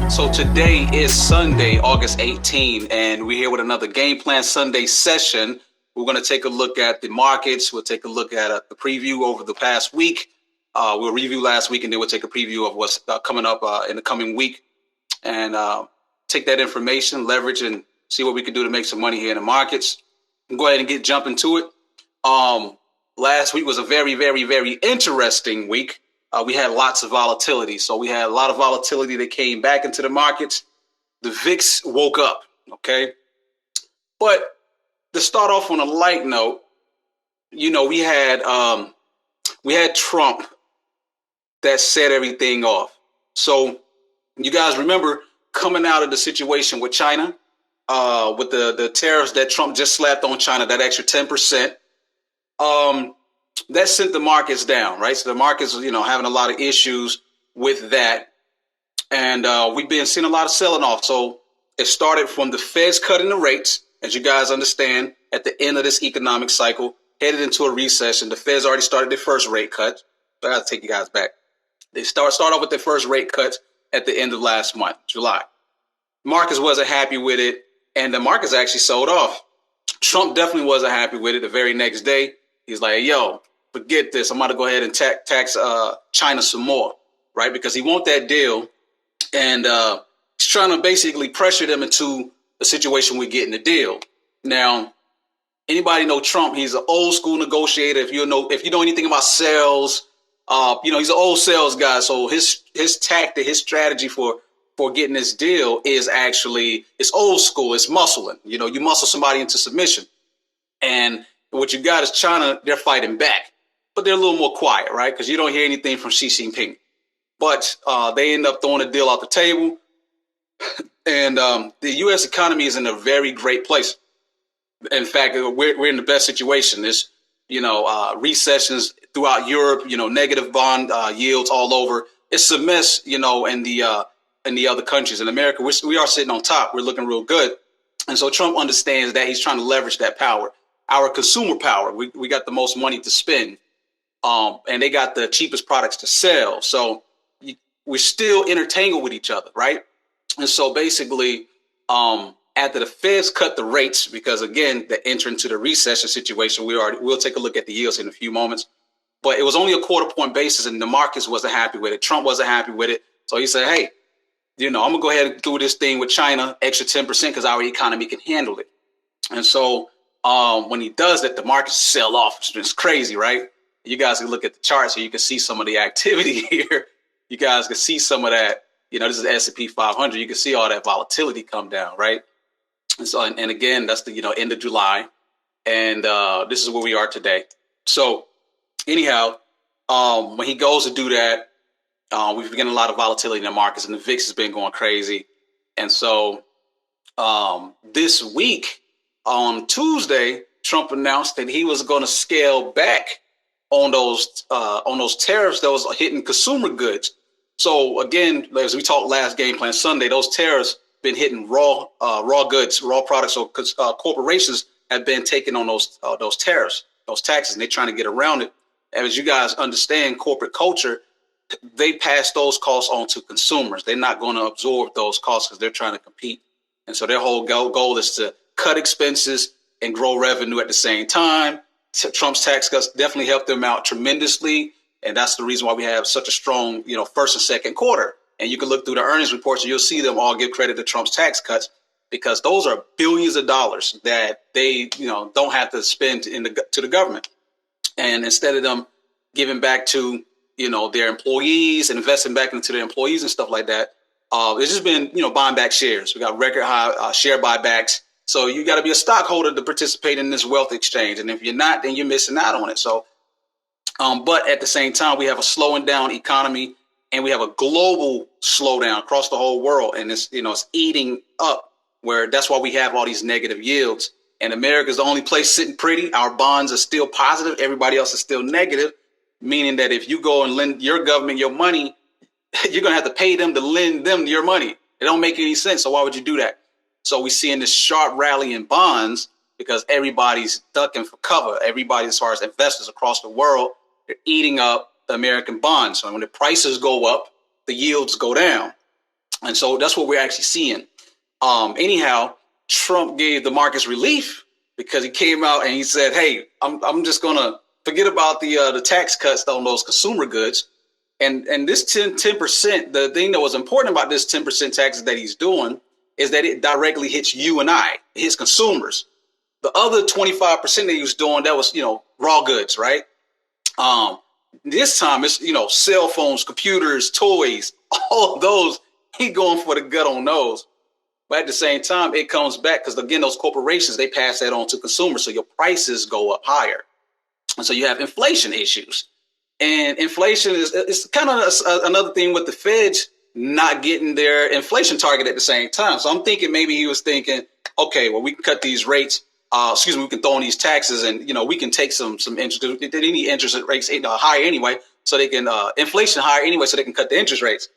So today is Sunday, August 18, and we're here with another Game Plan Sunday session. We're going to take a look at the markets. We'll take a look at a preview over the past week. We'll review last week, and then we'll take a preview of what's coming up in the coming week, and take that information, leverage, and see what we can do to make some money here in the markets. And go ahead and jump into it. Last week was a very, very, very interesting week. We had lots of volatility. So we had a lot of volatility that came back into the markets. The VIX woke up, okay? But to start off on a light note, we had Trump that set everything off. So you guys remember coming out of the situation with China, with the tariffs that Trump just slapped on China, that extra 10%. That sent the markets down, right? So the markets, having a lot of issues with that. And we've been seeing a lot of selling off. So it started from the Feds cutting the rates, as you guys understand, at the end of this economic cycle, headed into a recession. The Feds already started their first rate cut. So I got to take you guys back. They start off with their first rate cuts at the end of last month, July. Markets wasn't happy with it, and the markets actually sold off. Trump definitely wasn't happy with it. The very next day, he's like, yo, forget this. I'm going to go ahead and tax China some more, right? Because he wants that deal, and he's trying to basically pressure them into a situation we're getting the deal. Now, anybody know Trump? He's an old school negotiator. If you know anything about sales, he's an old sales guy. So his tactic, his strategy for getting this deal is actually, it's old school. It's muscling. You muscle somebody into submission. And what you got is China, they're fighting back. But they're a little more quiet, right? Because you don't hear anything from Xi Jinping. But they end up throwing a deal off the table. And the U.S. economy is in a very great place. In fact, we're in the best situation. There's, recessions throughout Europe, negative bond yields all over. It's a mess, in the other countries. In America, we are sitting on top. We're looking real good. And so Trump understands that he's trying to leverage that power, our consumer power. We got the most money to spend, and they got the cheapest products to sell. So we're still intertangled with each other, right? And so basically, after the Feds cut the rates, because again, they enter into the recession situation, we'll take a look at the yields in a few moments. But it was only a quarter point basis, and the markets wasn't happy with it. Trump wasn't happy with it. So he said, hey, I'm going to go ahead and do this thing with China, extra 10%, because our economy can handle it. And so when he does that, the markets sell off. It's crazy, right? You guys can look at the charts so you can see some of the activity here. You guys can see some of that. This is the S&P 500. You can see all that volatility come down, right? And so, and again, that's the, end of July. And this is where we are today. So anyhow, when he goes to do that, we've been getting a lot of volatility in the markets, and the VIX has been going crazy. And so this week on Tuesday, Trump announced that he was going to scale back on those tariffs that was hitting consumer goods. So again, as we talked last Game Plan Sunday, those tariffs been hitting raw goods, raw products. So corporations have been taking on those tariffs, those taxes, and they're trying to get around it. And as you guys understand, corporate culture, they pass those costs on to consumers. They're not going to absorb those costs because they're trying to compete. And so their whole goal is to cut expenses and grow revenue at the same time. Trump's tax cuts definitely helped them out tremendously. And that's the reason why we have such a strong, first and second quarter. And you can look through the earnings reports and you'll see them all give credit to Trump's tax cuts, because those are billions of dollars that they, don't have to spend to the government. And instead of them giving back to, their employees and investing back into their employees and stuff like that, it's just been, buying back shares. We got record high share buybacks. So you got to be a stockholder to participate in this wealth exchange. And if you're not, then you're missing out on it. So, but at the same time, we have a slowing down economy, and we have a global slowdown across the whole world. And it's, it's eating up, where that's why we have all these negative yields. And America is the only place sitting pretty. Our bonds are still positive. Everybody else is still negative, meaning that if you go and lend your government your money, you're going to have to pay them to lend them your money. It don't make any sense. So why would you do that? So we're seeing this sharp rally in bonds because everybody's ducking for cover. Everybody, as far as investors across the world, they're eating up the American bonds. So when the prices go up, the yields go down. And so that's what we're actually seeing. Anyhow, Trump gave the markets relief because he came out and he said, hey, I'm just going to forget about the tax cuts on those consumer goods. And this 10%, the thing that was important about this 10% taxes that he's doing is that it directly hits you and I, it hits consumers. The other 25% that he was doing, that was, raw goods, right? This time it's, cell phones, computers, toys, all of those, he going for the gut on those. But at the same time, it comes back because, again, those corporations, they pass that on to consumers. So your prices go up higher. And so you have inflation issues. And inflation is kind of another thing with the Feds not getting their inflation target at the same time. So I'm thinking maybe he was thinking, okay, well, we can cut these rates. We can throw in these taxes and, we can take some interest. They need interest rates higher anyway. So they can inflation higher anyway, so they can cut the interest rates.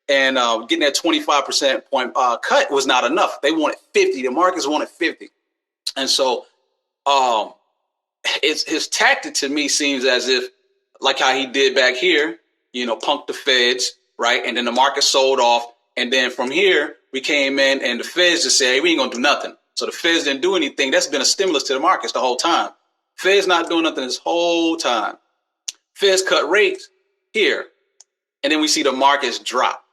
And getting that 25% point cut was not enough. They wanted 50. The markets wanted 50. And so his tactic to me seems as if, like how he did back here, punked the Feds, right? And then the market sold off. And then from here, we came in and the Feds just said, hey, we ain't going to do nothing. So the Feds didn't do anything. That's been a stimulus to the markets the whole time. Feds not doing nothing this whole time. Feds cut rates here. And then we see the markets drop.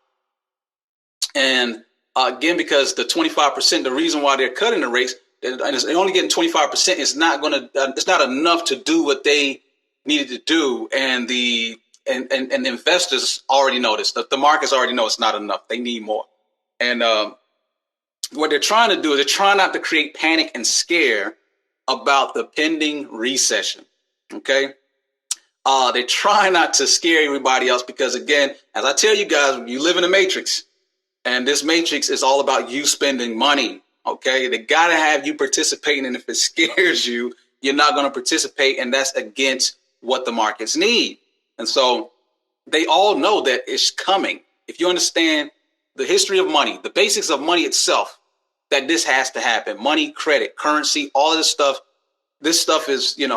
And again, because the 25%, the reason why they're cutting the rates, and they're only getting 25%, it's not enough to do what they needed to do. And the investors already noticed that the markets already know it's not enough. They need more. And what they're trying to do is they're trying not to create panic and scare about the pending recession. Okay. They're trying not to scare everybody else because, again, as I tell you guys, you live in a matrix. And this matrix is all about you spending money. OK, they got to have you participating. And if it scares you, you're not going to participate. And that's against what the markets need. And so they all know that it's coming. If you understand the history of money, the basics of money itself, that this has to happen. Money, credit, currency, all of this stuff. This stuff is, you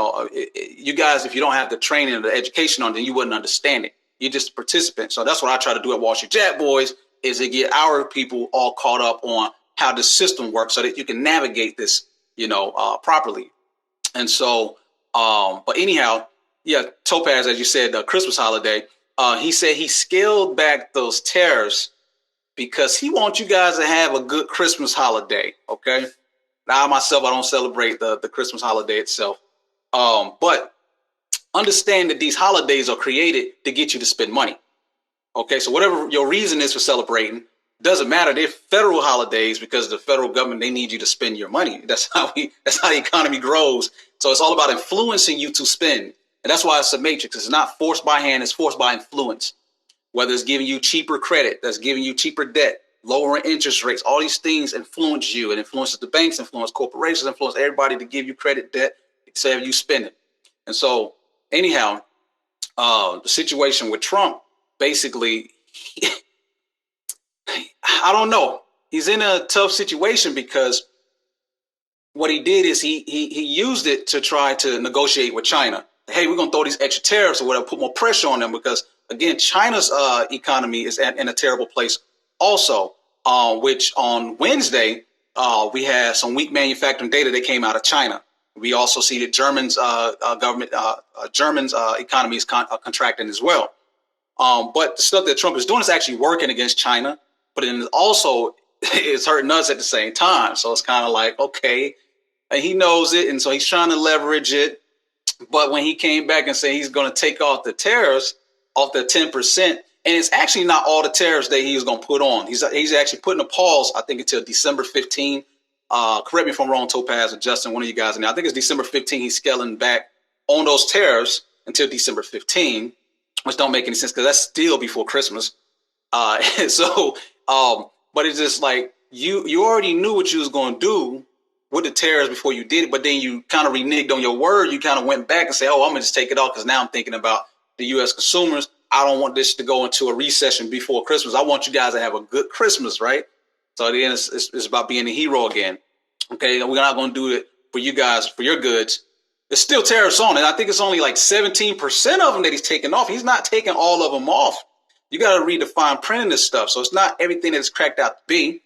guys, if you don't have the training or the education on it, then you wouldn't understand it. You're just a participant. So that's what I try to do at Wall Street Chat Boys, is to get our people all caught up on how the system works so that you can navigate this, properly. And so, but anyhow, yeah, Topaz, as you said, the Christmas holiday, he said he scaled back those tariffs because he wants you guys to have a good Christmas holiday. Okay. Now, myself, I don't celebrate the Christmas holiday itself. But understand that these holidays are created to get you to spend money. Okay, so whatever your reason is for celebrating, doesn't matter. They're federal holidays because the federal government, they need you to spend your money. That's how the economy grows. So it's all about influencing you to spend. And that's why it's a matrix. It's not forced by hand, it's forced by influence. Whether it's giving you cheaper credit, that's giving you cheaper debt, lowering interest rates, all these things influence you. It influences the banks, influence corporations, influence everybody to give you credit, debt, to have you spend it. And so anyhow, the situation with Trump, basically, I don't know. He's in a tough situation because what he did is he used it to try to negotiate with China. Hey, we're going to throw these extra tariffs or whatever, put more pressure on them because, again, China's economy is in a terrible place also, which on Wednesday, we had some weak manufacturing data that came out of China. We also see that Germany's economy is contracting as well. But the stuff that Trump is doing is actually working against China, but it also is hurting us at the same time. So it's kind of like, okay, and he knows it. And so he's trying to leverage it. But when he came back and said he's going to take off the tariffs off the 10%, and it's actually not all the tariffs that he was going to put on. He's actually putting a pause, I think, until December 15. Correct me if I'm wrong, Topaz or Justin, one of you guys. And I think it's December 15. He's scaling back on those tariffs until December 15, which don't make any sense because that's still before Christmas. But it's just like you already knew what you was going to do with the tariffs before you did it, but then you kind of reneged on your word. You kind of went back and said, oh, I'm going to just take it off because now I'm thinking about the U.S. consumers. I don't want this to go into a recession before Christmas. I want you guys to have a good Christmas, right? So at the end, it's about being a hero again. Okay, we're not going to do it for you guys, for your goods. There's still tariffs on it. I think it's only like 17% of them that he's taking off. He's not taking all of them off. you got to read the fine print in this stuff. So it's not everything that it's cracked out to be,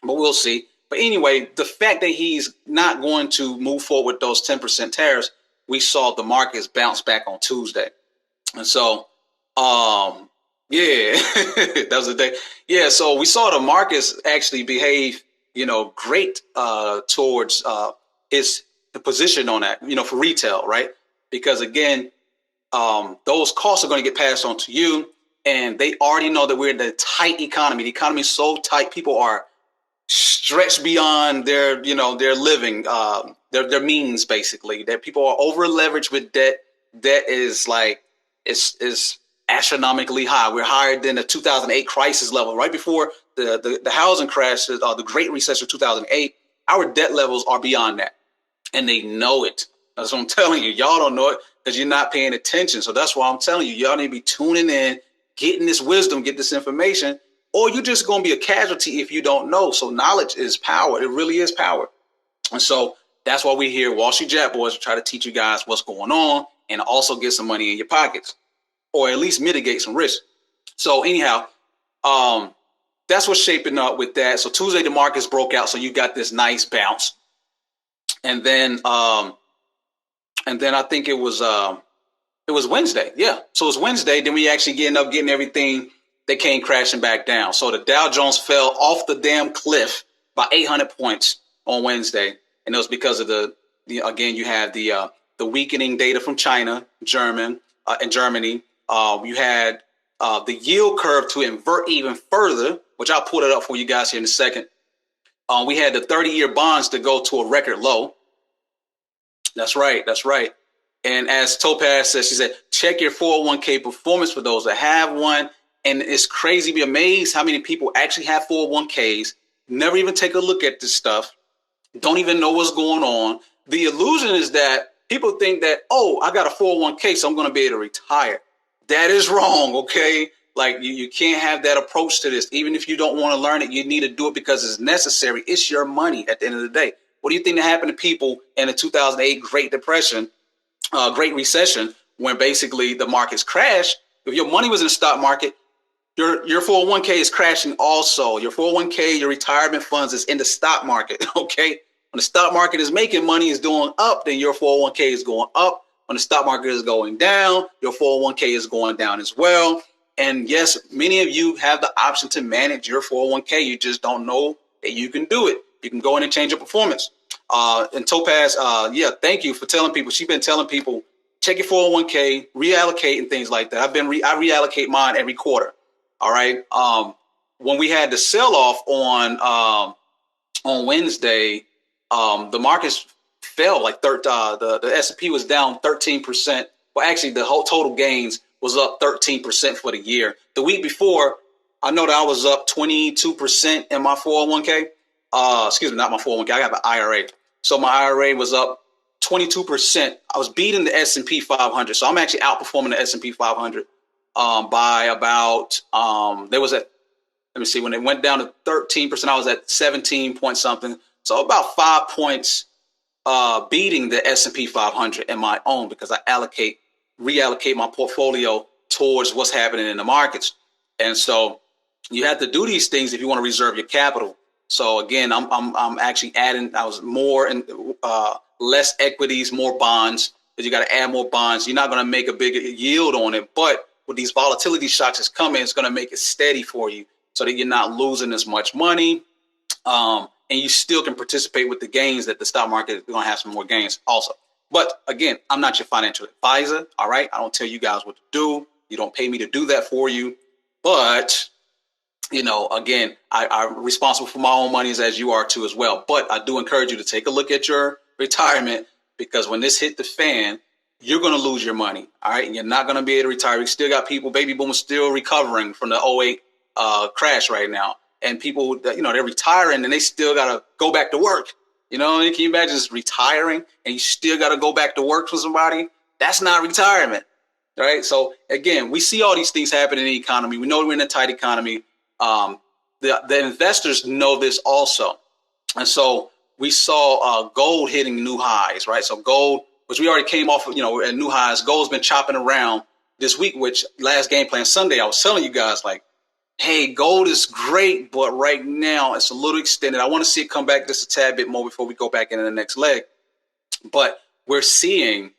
but we'll see. But anyway, the fact that he's not going to move forward with those 10% tariffs, we saw the markets bounce back on Tuesday. And so, yeah, that was the day. Yeah, so we saw the markets actually behave, great towards his position on that, for retail, right? Because again, those costs are going to get passed on to you, and they already know that we're in a tight economy. The economy is so tight, people are stretched beyond their living, their means, basically. That people are over leveraged with debt. Debt is like is astronomically high. We're higher than the 2008 crisis level, right before the housing crash, the Great Recession of 2008. Our debt levels are beyond that, and they know it. That's what I'm telling you. Y'all don't know it because you're not paying attention. So that's why I'm telling you, y'all need to be tuning in, getting this wisdom, get this information, or you're just going to be a casualty if you don't know. So knowledge is power. It really is power. And so that's why we here, Wall Street Jet Boys, to try to teach you guys what's going on and also get some money in your pockets, or at least mitigate some risk. So anyhow, that's what's shaping up with that. So Tuesday, the markets broke out. So you got this nice bounce. And then I think it was Wednesday. Yeah. So it's Wednesday. Then we actually end up getting everything that came crashing back down. So the Dow Jones fell off the damn cliff by 800 points on Wednesday. And it was because of again, you have the weakening data from China, and Germany. You had the yield curve to invert even further, which I'll pull it up for you guys here in a second. We had the 30-year bonds to go to a record low. That's right. And as Topaz says, she said, check your 401k performance for those that have one. And it's crazy, be amazed how many people actually have 401ks, never even take a look at this stuff, don't even know what's going on. The illusion is that people think that, oh, I got a 401k, so I'm going to be able to retire. That is wrong, okay? Like you can't have that approach to this. Even if you don't want to learn it, you need to do it because it's necessary. It's your money at the end of the day. What do you think that happened to people in the 2008 Great Depression, Great Recession, when basically the markets crashed? If your money was in the stock market, your 401k is crashing also. Your 401k, your retirement funds is in the stock market, okay? When the stock market is making money, is doing up, then your 401k is going up. When the stock market is going down, your 401k is going down as well. And yes, many of you have the option to manage your 401k. You just don't know that you can do it. You can go in and change your performance. And Topaz, thank you for telling people. She's been telling people, check your 401k, reallocate and things like that. I reallocate mine every quarter. All right. When we had the sell-off on Wednesday, the markets fell like the S&P was down 13%. Well, actually, the whole total gains was up 13% for the year. The week before, I know that I was up 22% in my 401k. Excuse me, not my 401k. I have an IRA. So my IRA was up 22%. I was beating the S&P 500. So I'm actually outperforming the S&P 500 by about, there was at, let me see, when it went down to 13%, I was at 17 point something. So about 5 points beating the S&P 500 in my own, because I reallocate my portfolio towards what's happening in the markets. And so you have to do these things if you want to reserve your capital. So again, I'm actually adding, I was more and less equities, more bonds, because you got to add more bonds. You're not going to make a bigger yield on it, but with these volatility shocks that's coming, it's going to make it steady for you so that you're not losing as much money. And you still can participate with the gains that the stock market is going to have some more gains also. But again, I'm not your financial advisor. All right. I don't tell you guys what to do. You don't pay me to do that for you. But, again, I'm responsible for my own monies as you are too as well. But I do encourage you to take a look at your retirement, because when this hit the fan, you're going to lose your money. All right. And you're not going to be able to retire. We still got people, baby boomers, still recovering from the '08 crash right now. And people, they're retiring and they still got to go back to work. Can you imagine just retiring and you still got to go back to work for somebody? That's not retirement. Right. So, again, we see all these things happen in the economy. We know we're in a tight economy. The investors know this also. And so we saw gold hitting new highs. Right. So gold, which we already came off of, at new highs, gold's been chopping around this week, which last Game Plan Sunday, I was telling you guys, like, hey, gold is great, but right now it's a little extended. I want to see it come back just a tad bit more before we go back into the next leg. But we're seeing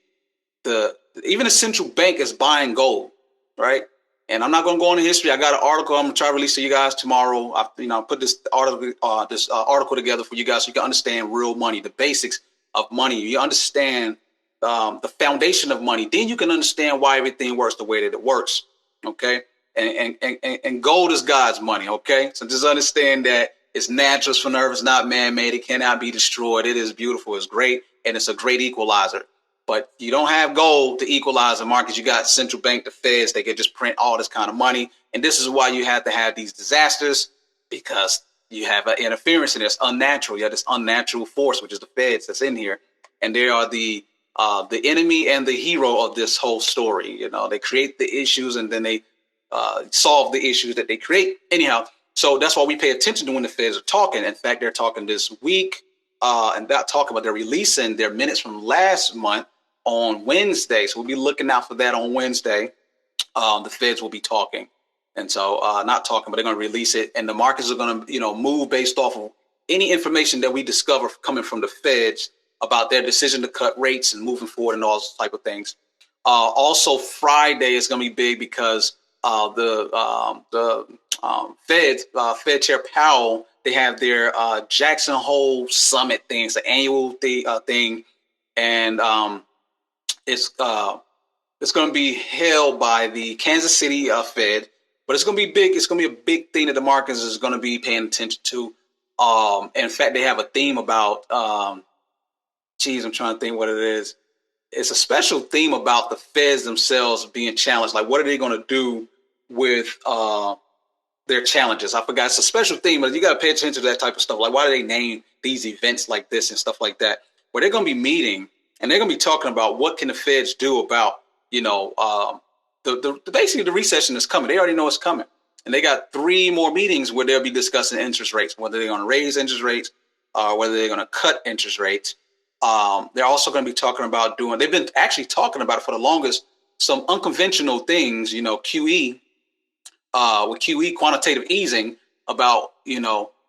even the central bank is buying gold, right? And I'm not going to go into history. I got an article I'm going to try to release to you guys tomorrow. I put this article together for you guys so you can understand real money, the basics of money. You understand the foundation of money. Then you can understand why everything works the way that it works, okay? And gold is God's money, okay? So just understand that it's natural, it's from earth, it's not man-made, it cannot be destroyed. It is beautiful, it's great, and it's a great equalizer. But you don't have gold to equalize the markets. You got central bank, the feds, they could just print all this kind of money. And this is why you have to have these disasters, because you have an interference in this unnatural. You have this unnatural force, which is the feds that's in here. And they are the enemy and the hero of this whole story. You know, they create the issues and then they solve the issues that they create. Anyhow, so that's why we pay attention to when the feds are talking. In fact, they're talking this week and they're talking about they're releasing their minutes from last month on Wednesday. So we'll be looking out for that on Wednesday. The feds will be talking. And so not talking, but they're going to release it. And the markets are going to, move based off of any information that we discover coming from the feds about their decision to cut rates and moving forward and all those type of things. Also, Friday is going to be big because the Fed Chair Powell, they have their Jackson Hole Summit thing. It's an annual thing. And it's going to be held by the Kansas City Fed, but it's going to be big. It's going to be a big thing that the markets is going to be paying attention to. In fact, they have a theme about, I'm trying to think what it is. It's a special theme about the feds themselves being challenged. Like, what are they going to do with their challenges? I forgot. It's a special theme, but you got to pay attention to that type of stuff. Like, why do they name these events like this and stuff like that? Where they're going to be meeting and they're going to be talking about what can the feds do about, basically the recession that's coming. They already know it's coming. And they got 3 more meetings where they'll be discussing interest rates, whether they're going to raise interest rates or whether they're going to cut interest rates. They're also going to be talking about they've been actually talking about it for the longest, some unconventional things, QE, with QE, quantitative easing, about,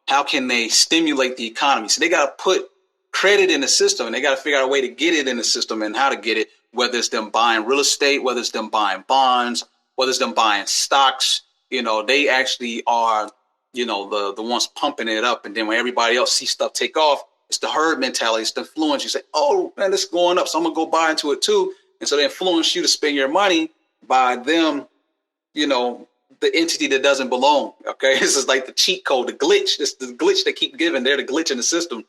how can they stimulate the economy? So they got to put credit in the system and they got to figure out a way to get it in the system and how to get it, whether it's them buying real estate, whether it's them buying bonds, whether it's them buying stocks. They actually are, the ones pumping it up. And then when everybody else sees stuff take off, it's the herd mentality. It's the influence. You say, oh, man, this is going up, so I'm going to go buy into it too. And so they influence you to spend your money by them, the entity that doesn't belong. Okay, this is like the cheat code, the glitch. This the glitch they keep giving. They're the glitch in the system.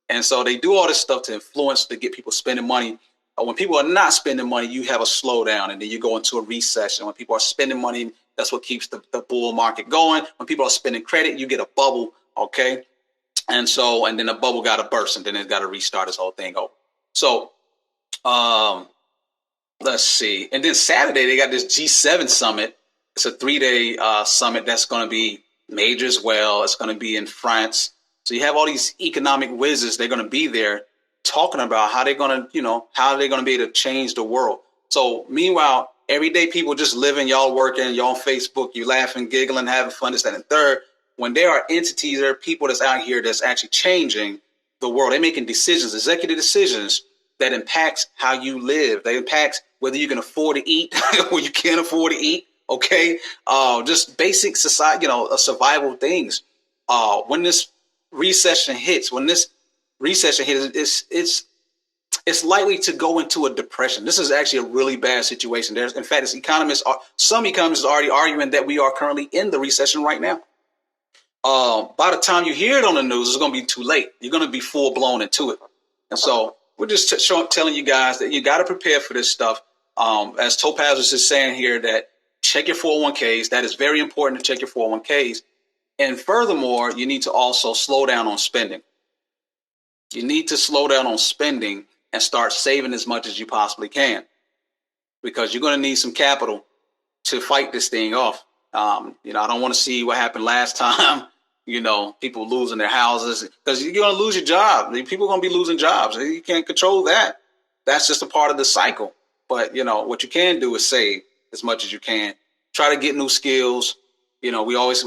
And so they do all this stuff to influence, to get people spending money. When people are not spending money, you have a slowdown and then you go into a recession. When people are spending money, that's what keeps the bull market going. When people are spending credit, you get a bubble. Okay. And then the bubble got to burst and then it's got to restart this whole thing over. So let's see. And then Saturday, they got this G7 summit. It's a 3-day summit that's going to be major as well. It's going to be in France. So you have all these economic whizzes. They're going to be there talking about how they're going to, how they're going to be able to change the world. So meanwhile, everyday people just living, y'all working, y'all on Facebook, you laughing, giggling, having fun, this, that, and third. When there are entities, there are people that's out here that's actually changing the world. They're making decisions, executive decisions that impacts how you live. They impact whether you can afford to eat or you can't afford to eat. Okay. Just basic society, survival things. When this recession hits, it's likely to go into a depression. This is actually a really bad situation. In fact, some economists are already arguing that we are currently in the recession right now. By the time you hear it on the news, it's going to be too late. You're going to be full blown into it. And so we're just telling you guys that you got to prepare for this stuff. As Topaz was just saying here, that check your 401ks. That is very important to check your 401ks. And furthermore, you need to also slow down on spending. You need to slow down on spending and start saving as much as you possibly can, because you're going to need some capital to fight this thing off. I don't want to see what happened last time, people losing their houses, because you're going to lose your job. People are going to be losing jobs. You can't control that. That's just a part of the cycle. But, what you can do is save. as much as you can. Try to get new skills. We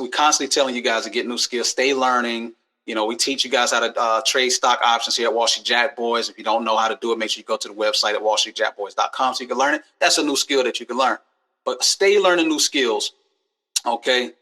constantly telling you guys to get new skills, stay learning. We teach you guys how to trade stock options here at Wall Street Jack Boys. If you don't know how to do it, make sure you go to the website at wallstreetjackboys.com so you can learn it. That's a new skill that you can learn. But stay learning new skills. Okay.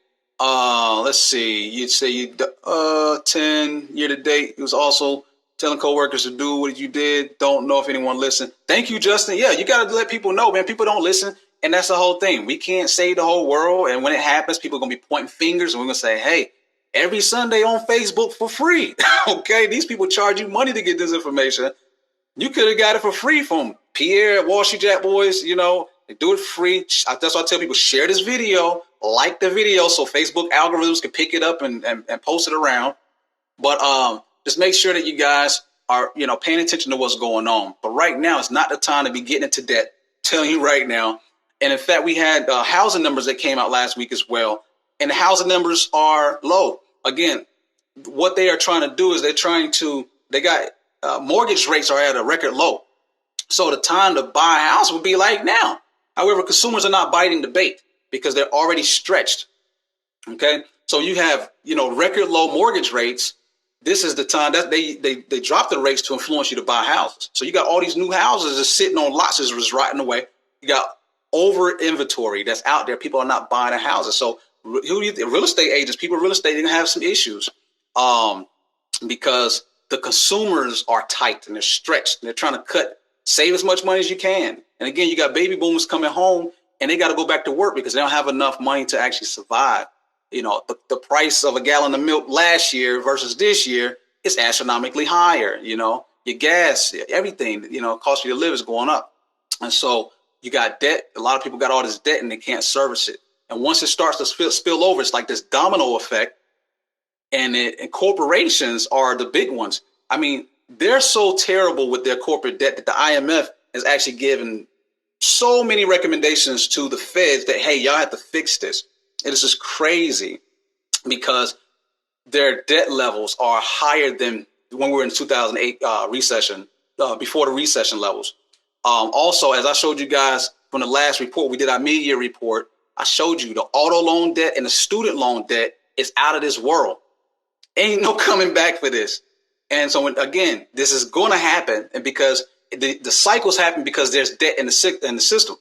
Let's see. You'd say 10 year to date. It was also telling coworkers to do what you did. Don't know if anyone listened. Thank you, Justin. Yeah, you got to let people know, man. People don't listen. And that's the whole thing. We can't save the whole world. And when it happens, people are going to be pointing fingers. And we're going to say, hey, every Sunday on Facebook for free. Okay. These people charge you money to get this information. You could have got it for free from Pierre at Wall Street Jack Boys. They do it free. That's why I tell people, share this video, like the video so Facebook algorithms can pick it up and post it around. But just make sure that you guys are, paying attention to what's going on. But right now, it's not the time to be getting into debt. I'm telling you right now. And in fact, we had housing numbers that came out last week as well. And the housing numbers are low. Again, what they are trying to do is they got mortgage rates are at a record low. So the time to buy a house would be like now. However, consumers are not biting the bait because they're already stretched. Okay. So you have, record low mortgage rates. This is the time that they drop the rates to influence you to buy houses. So you got all these new houses just sitting on lots just rotting away. You got over inventory that's out there. People are not buying the houses. So real estate agents, people in real estate, they're going to have some issues because the consumers are tight and they're stretched. And they're trying to save as much money as you can. And again, you got baby boomers coming home and they got to go back to work because they don't have enough money to actually survive. The price of a gallon of milk last year versus this year is astronomically higher. Your gas, everything, cost you to live is going up. And so you got debt. A lot of people got all this debt and they can't service it. And once it starts to spill over, it's like this domino effect. And corporations are the big ones. I mean, they're so terrible with their corporate debt that the IMF has actually given so many recommendations to the feds that, hey, y'all have to fix this. It is just crazy because their debt levels are higher than when we were in 2008 recession, before the recession levels. Also, as I showed you guys from the last report, we did our mid-year report. I showed you the auto loan debt and the student loan debt is out of this world. Ain't no coming back for this. And so, again, this is going to happen. And because the cycles happen because there's debt in the system.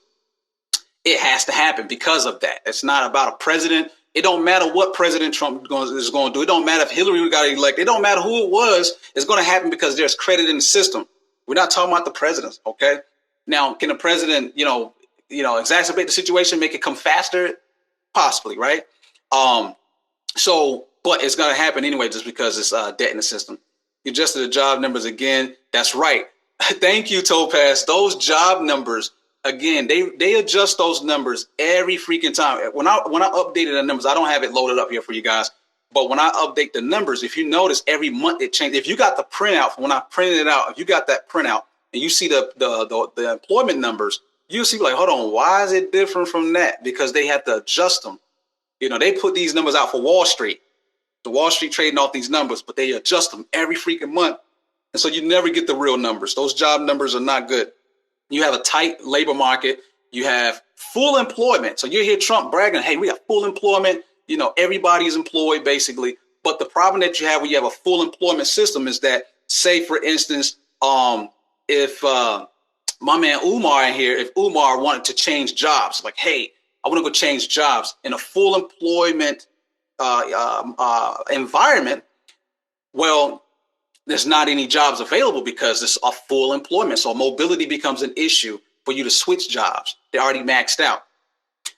It has to happen because of that. It's not about a president. It don't matter what President Trump is going to do. It don't matter if Hillary got elected. It don't matter who it was. It's going to happen because there's credit in the system. We're not talking about the presidents. Okay. Now, can the president, exacerbate the situation, make it come faster? Possibly. Right. But it's going to happen anyway, just because it's debt in the system. You adjusted the job numbers again. That's right. Thank you, Topaz. Those job numbers, again, they adjust those numbers every freaking time. When I updated the numbers, I don't have it loaded up here for you guys. But when I update the numbers, if you notice, every month it changes. If you got the printout, when I printed it out, if you got that printout and you see the employment numbers, you see like, hold on, why is it different from that? Because they have to adjust them. They put these numbers out for Wall Street. The Wall Street trading off these numbers, but they adjust them every freaking month. And so you never get the real numbers. Those job numbers are not good. You have a tight labor market. You have full employment. So you hear Trump bragging, hey, we got full employment. Everybody's employed basically. But the problem that you have when you have a full employment system is that, say, for instance, if my man Umar in here, if Umar wanted to change jobs, like, hey, I want to go change jobs in a full employment environment, well, there's not any jobs available because it's a full employment. So mobility becomes an issue for you to switch jobs. They're already maxed out.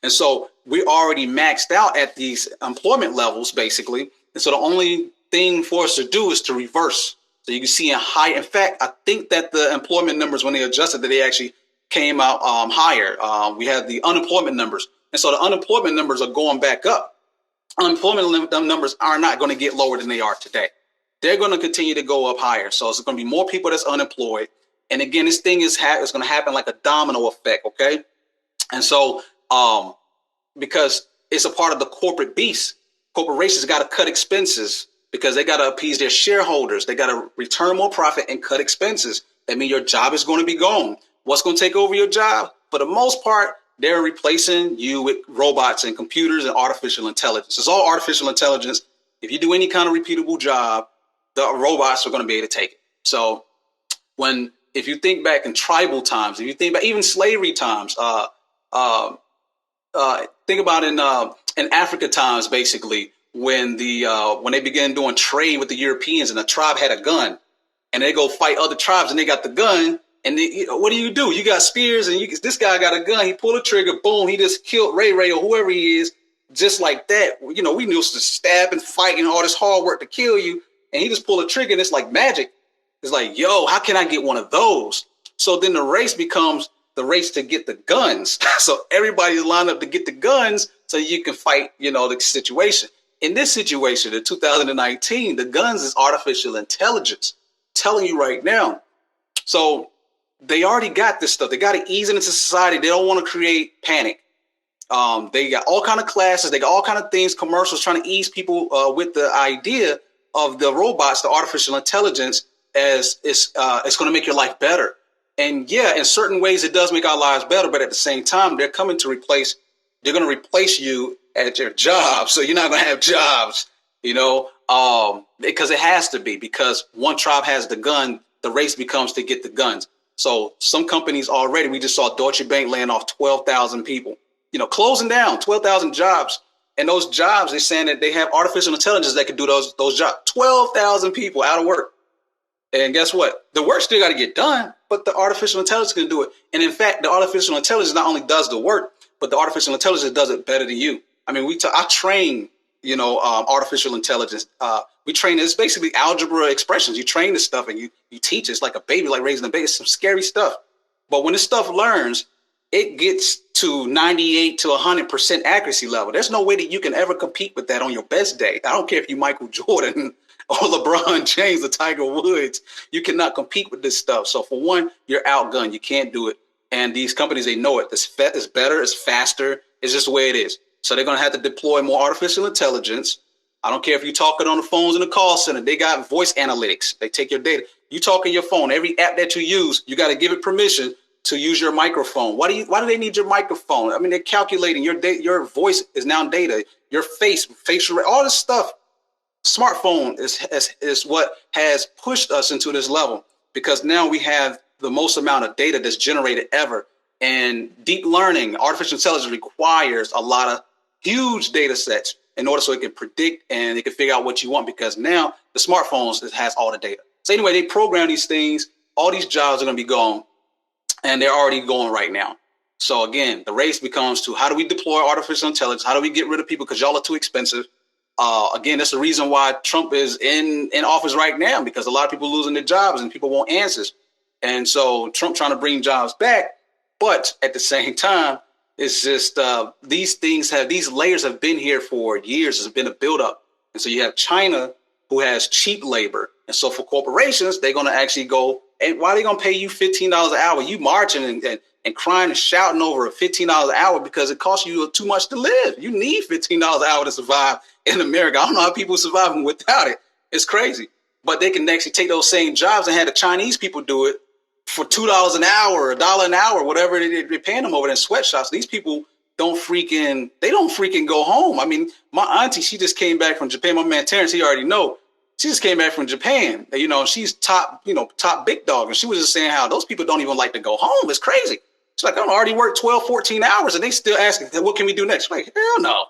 And so we're already maxed out at these employment levels, basically. And so the only thing for us to do is to reverse. So you can see in fact, I think that the employment numbers, when they adjusted, that they actually came out higher. We had the unemployment numbers. And so the unemployment numbers are going back up. Unemployment numbers are not going to get lower than they are today. They're going to continue to go up higher. So it's going to be more people that's unemployed. And again, this thing is going to happen like a domino effect. Okay. And so because it's a part of the corporate beast, corporations got to cut expenses because they got to appease their shareholders. They got to return more profit and cut expenses. That means your job is going to be gone. What's going to take over your job? For the most part, they're replacing you with robots and computers and artificial intelligence. It's all artificial intelligence. If you do any kind of repeatable job, the robots are going to be able to take it. So if you think back in tribal times, if you think about even slavery times, think about in Africa times, basically, when they began doing trade with the Europeans and a tribe had a gun and they go fight other tribes and they got the gun. And what do? You got spears and this guy got a gun. He pulled a trigger. Boom. He just killed Ray or whoever he is. Just like that. We knew to stab and fight and all this hard work to kill you. And he just pulled a trigger and it's like magic. It's like, yo, how can I get one of those? So then the race becomes the race to get the guns. So everybody's lined up to get the guns so you can fight, the situation. In this situation, in 2019, the guns is artificial intelligence. I'm telling you right now. So they already got this stuff. They got to ease it into society. They don't want to create panic. They got all kind of classes. They got all kind of things, commercials trying to ease people with the idea of the robots, the artificial intelligence, as it's going to make your life better. And yeah, in certain ways, it does make our lives better. But at the same time, they're going to replace you at your job. So you're not going to have jobs, because it has to be, because one tribe has the gun. The race becomes to get the guns. So some companies already, we just saw Deutsche Bank laying off 12,000 people, closing down 12,000 jobs. And those jobs, they're saying that they have artificial intelligence that can do those jobs. 12,000 people out of work. And guess what? The work still got to get done, but the artificial intelligence can do it. And in fact, the artificial intelligence not only does the work, but the artificial intelligence does it better than you. I mean, I train, artificial intelligence. We train, it's basically algebra expressions. You train this stuff and you teach it. It's like a baby, like raising a baby. It's some scary stuff. But when this stuff learns, it gets to 98 to 100% accuracy level. There's no way that you can ever compete with that on your best day. I don't care if you Michael Jordan or LeBron James or Tiger Woods. You cannot compete with this stuff. So for one, you're outgunned. You can't do it. And these companies, they know it. It's better. It's faster. It's just the way it is. So they're going to have to deploy more artificial intelligence. I don't care if you're talking on the phones in the call center. They got voice analytics. They take your data. You talk on your phone. Every app that you use, you got to give it permission to use your microphone. Why do they need your microphone? I mean, they're calculating your voice is now data, your facial, all this stuff. Smartphone is what has pushed us into this level, because now we have the most amount of data that's generated ever. And deep learning, artificial intelligence requires a lot of huge data sets in order so it can predict and it can figure out what you want, because now the smartphones, it has all the data. So anyway, they program these things. All these jobs are going to be gone, and they're already going right now. So again, the race becomes to how do we deploy artificial intelligence? How do we get rid of people because y'all are too expensive? Again, that's the reason why Trump is in office right now, because a lot of people losing their jobs and people want answers. And so Trump trying to bring jobs back. But at the same time, it's just these layers have been here for years. It's been a buildup. And so you have China, who has cheap labor. And so for corporations, they're going to actually go, and why are they going to pay you $15 an hour? You marching and crying and shouting over $15 an hour because it costs you too much to live. You need $15 an hour to survive in America. I don't know how people are surviving without it. It's crazy. But they can actually take those same jobs and have the Chinese people do it for $2 an hour, $1 an hour, whatever they're paying them over there in sweatshops. These people don't freaking go home. I mean, my auntie, she just came back from Japan. My man Terrence, he already know. She just came back from Japan. She's top big dog. And she was just saying how those people don't even like to go home. It's crazy. She's like, I already worked 12, 14 hours and they still asking, what can we do next? I'm like, hell no.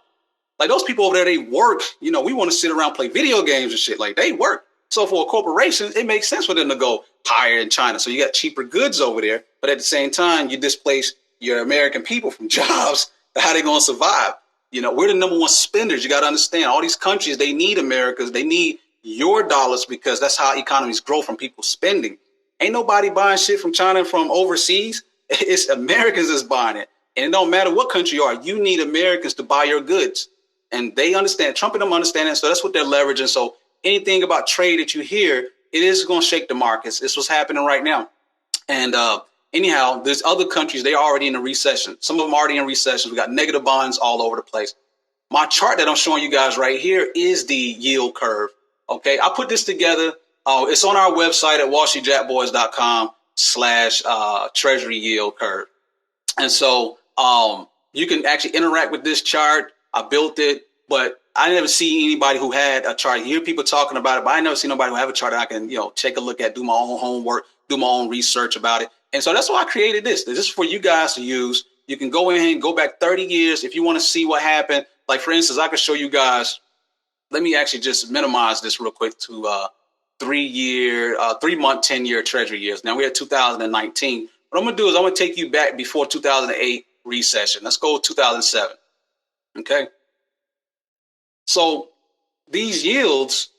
Like those people over there, they work. We want to sit around, play video games and shit. Like they work. So for a corporation, it makes sense for them to go higher in China. So you got cheaper goods over there. But at the same time, you displace your American people from jobs. How they going to survive? We're the number one spenders. You got to understand all these countries, they need America's. They need your dollars because that's how economies grow, from people spending. Ain't nobody buying shit from China from overseas. It's Americans that's buying it. And it don't matter what country you are. You need Americans to buy your goods. And they understand. Trump and them understand it. So that's what they're leveraging. So anything about trade that you hear, it is going to shake the markets. It's what's happening right now. And anyhow, there's other countries, they're already in a recession. Some of them already in recessions. We got negative bonds all over the place. My chart that I'm showing you guys right here is the yield curve. Okay, I put this together. It's on our website at wallstreetjackboys.com/treasury yield curve. And so You can actually interact with this chart. I built it, but I never see anybody who had a chart. You hear people talking about it, but I never see nobody who have a chart that I can, take a look at, do my own homework, do my own research about it. And so that's why I created this. This is for you guys to use. You can go in and go back 30 years if you want to see what happened. Like, for instance, I could show you guys. Let me actually just minimize this real quick to 3 month, 10-year Treasury years. Now we're at 2019. What I'm going to do is I'm going to take you back before 2008 recession. Let's go 2007. Okay. So these yields,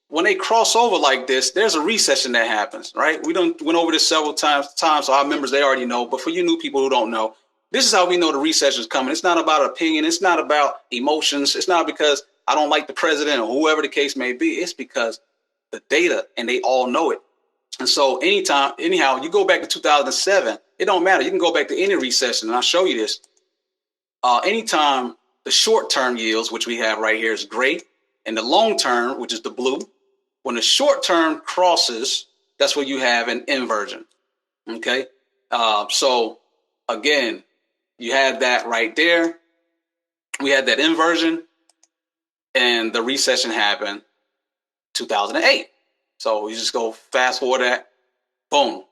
when they cross over like this, there's a recession that happens, right? We went over this several times, so our members, they already know. But for you new people who don't know, this is how we know the recession is coming. It's not about opinion. It's not about emotions. It's not because I don't like the president or whoever the case may be. It's because the data, and they all know it. And so anyhow, you go back to 2007, it don't matter. You can go back to any recession, and I'll show you this. Anytime the short-term yields, which we have right here, is gray, and the long-term, which is the blue, when the short-term crosses, that's where you have an inversion. Okay. So again, you have that right there. We had that inversion, and the recession happened 2008. So you just go fast forward that, boom.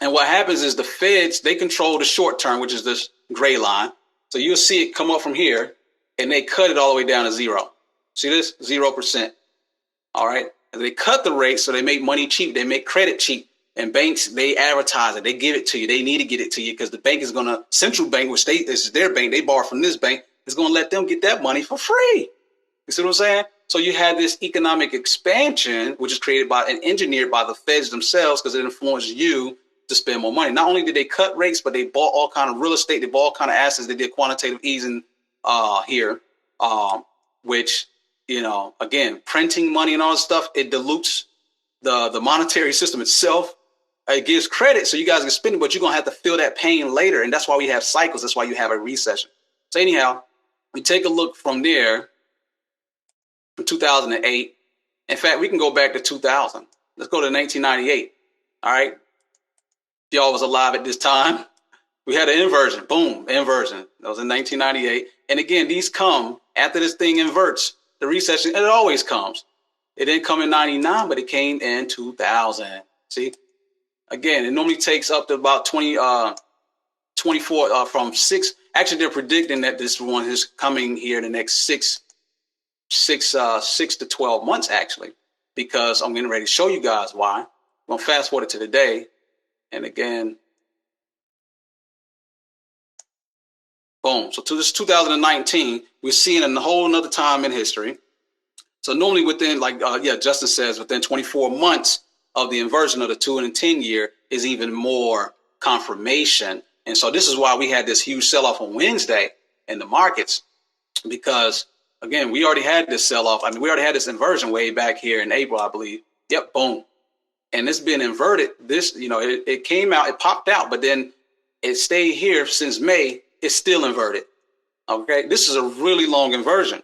And what happens is the Feds, they control the short term, which is this gray line. So you'll see it come up from here, and they cut it all the way down to zero. See this? 0%. All right. And they cut the rate, so they make money cheap. They make credit cheap. And banks, they advertise it. They give it to you. They need to get it to you because the bank is going to, central bank, which this is their bank, they borrow from this bank, is going to let them get that money for free. You see what I'm saying? So you had this economic expansion, which is created by and engineered by the Feds themselves because it influenced you to spend more money. Not only did they cut rates, but they bought all kind of real estate. They bought all kind of assets. They did quantitative easing here, which, again, printing money and all this stuff, it dilutes the monetary system itself. It gives credit so you guys can spend it, but you're going to have to feel that pain later. And that's why we have cycles. That's why you have a recession. So anyhow, we take a look from there. From 2008. In fact, we can go back to 2000. Let's go to 1998. All right. If y'all was alive at this time, we had an inversion. Boom, inversion. That was in 1998. And again, these come after this thing inverts. The recession, it always comes. It didn't come in 99, but it came in 2000. See? Again, it normally takes up to about 24 from 6. Actually, they're predicting that this one is coming here in the next 6 to 12 months, actually, because I'm getting ready to show you guys why. I'm going to fast forward to today. And again, boom. So to this 2019, we're seeing a whole nother time in history. So normally within, Justin says, within 24 months of the inversion of the 2 and 10 year is even more confirmation. And so this is why we had this huge sell-off on Wednesday in the markets, because again, we already had this sell-off. I mean, we already had this inversion way back here in April, I believe. Yep, boom. And it's been inverted. This, it came out, it popped out, but then it stayed here since May. It's still inverted. Okay, this is a really long inversion.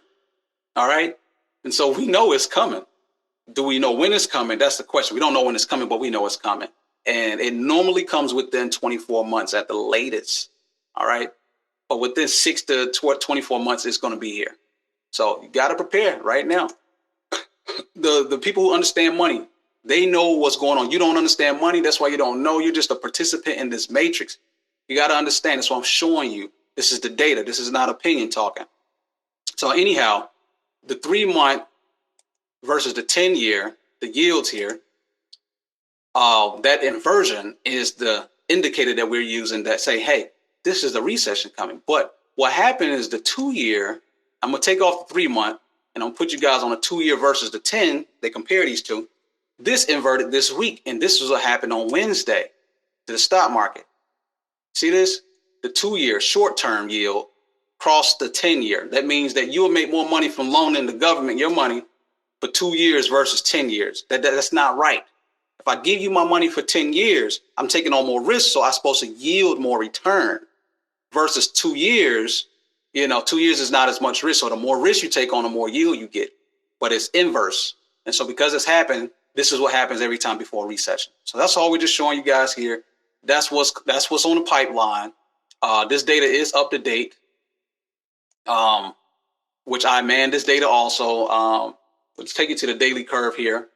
All right. And so we know it's coming. Do we know when it's coming? That's the question. We don't know when it's coming, but we know it's coming. And it normally comes within 24 months at the latest. All right. But within 6 to 24 months, it's going to be here. So you got to prepare right now. The people who understand money, they know what's going on. You don't understand money. That's why you don't know. You're just a participant in this matrix. You got to understand. That's what I'm showing you. This is the data. This is not opinion talking. So anyhow, the 3 month versus the 10 year, the yields here, that inversion is the indicator that we're using that say, hey, this is the recession coming. But what happened is the 2 year, I'm going to take off the 3 month and I'm going to put you guys on a 2 year versus the 10. They compare these two. This inverted this week. And this was what happened on Wednesday to the stock market. See this? The 2 year short term yield crossed the 10 year. That means that you will make more money from loaning the government your money for 2 years versus 10 years. That's not right. If I give you my money for 10 years, I'm taking on more risk. So I'm supposed to yield more return versus 2 years. 2 years is not as much risk. So the more risk you take on, the more yield you get. But it's inverse. And so because it's happened, this is what happens every time before a recession. So that's all we're just showing you guys here. That's what's on the pipeline. This data is up to date, which I man this data also. Let's take you to the daily curve here.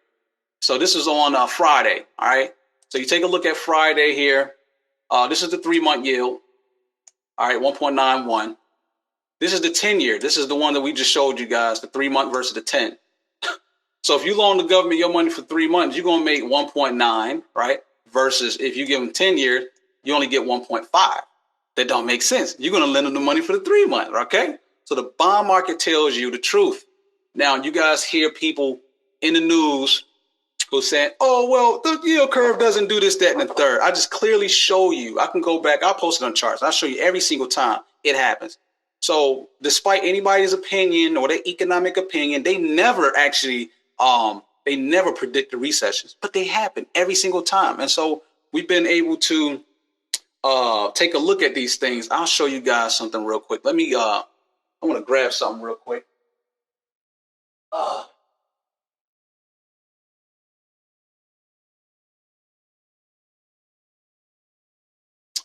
So this is on Friday. All right. So you take a look at Friday here. This is the 3-month yield. All right, 1.91. This is the 10-year. This is the one that we just showed you guys, the 3-month versus the 10. So if you loan the government your money for 3 months, you're going to make 1.9, right? Versus if you give them 10 years, you only get 1.5. That don't make sense. You're going to lend them the money for the 3 months, okay? So the bond market tells you the truth. Now, you guys hear people in the news who's saying, oh, well, the yield curve doesn't do this, that, and the third. I just clearly show you. I can go back. I'll post it on charts. I'll show you every single time it happens. So despite anybody's opinion or their economic opinion, they never actually, they never predict the recessions, but they happen every single time. And so we've been able to take a look at these things. I'll show you guys something real quick. Let me, I want to grab something real quick. All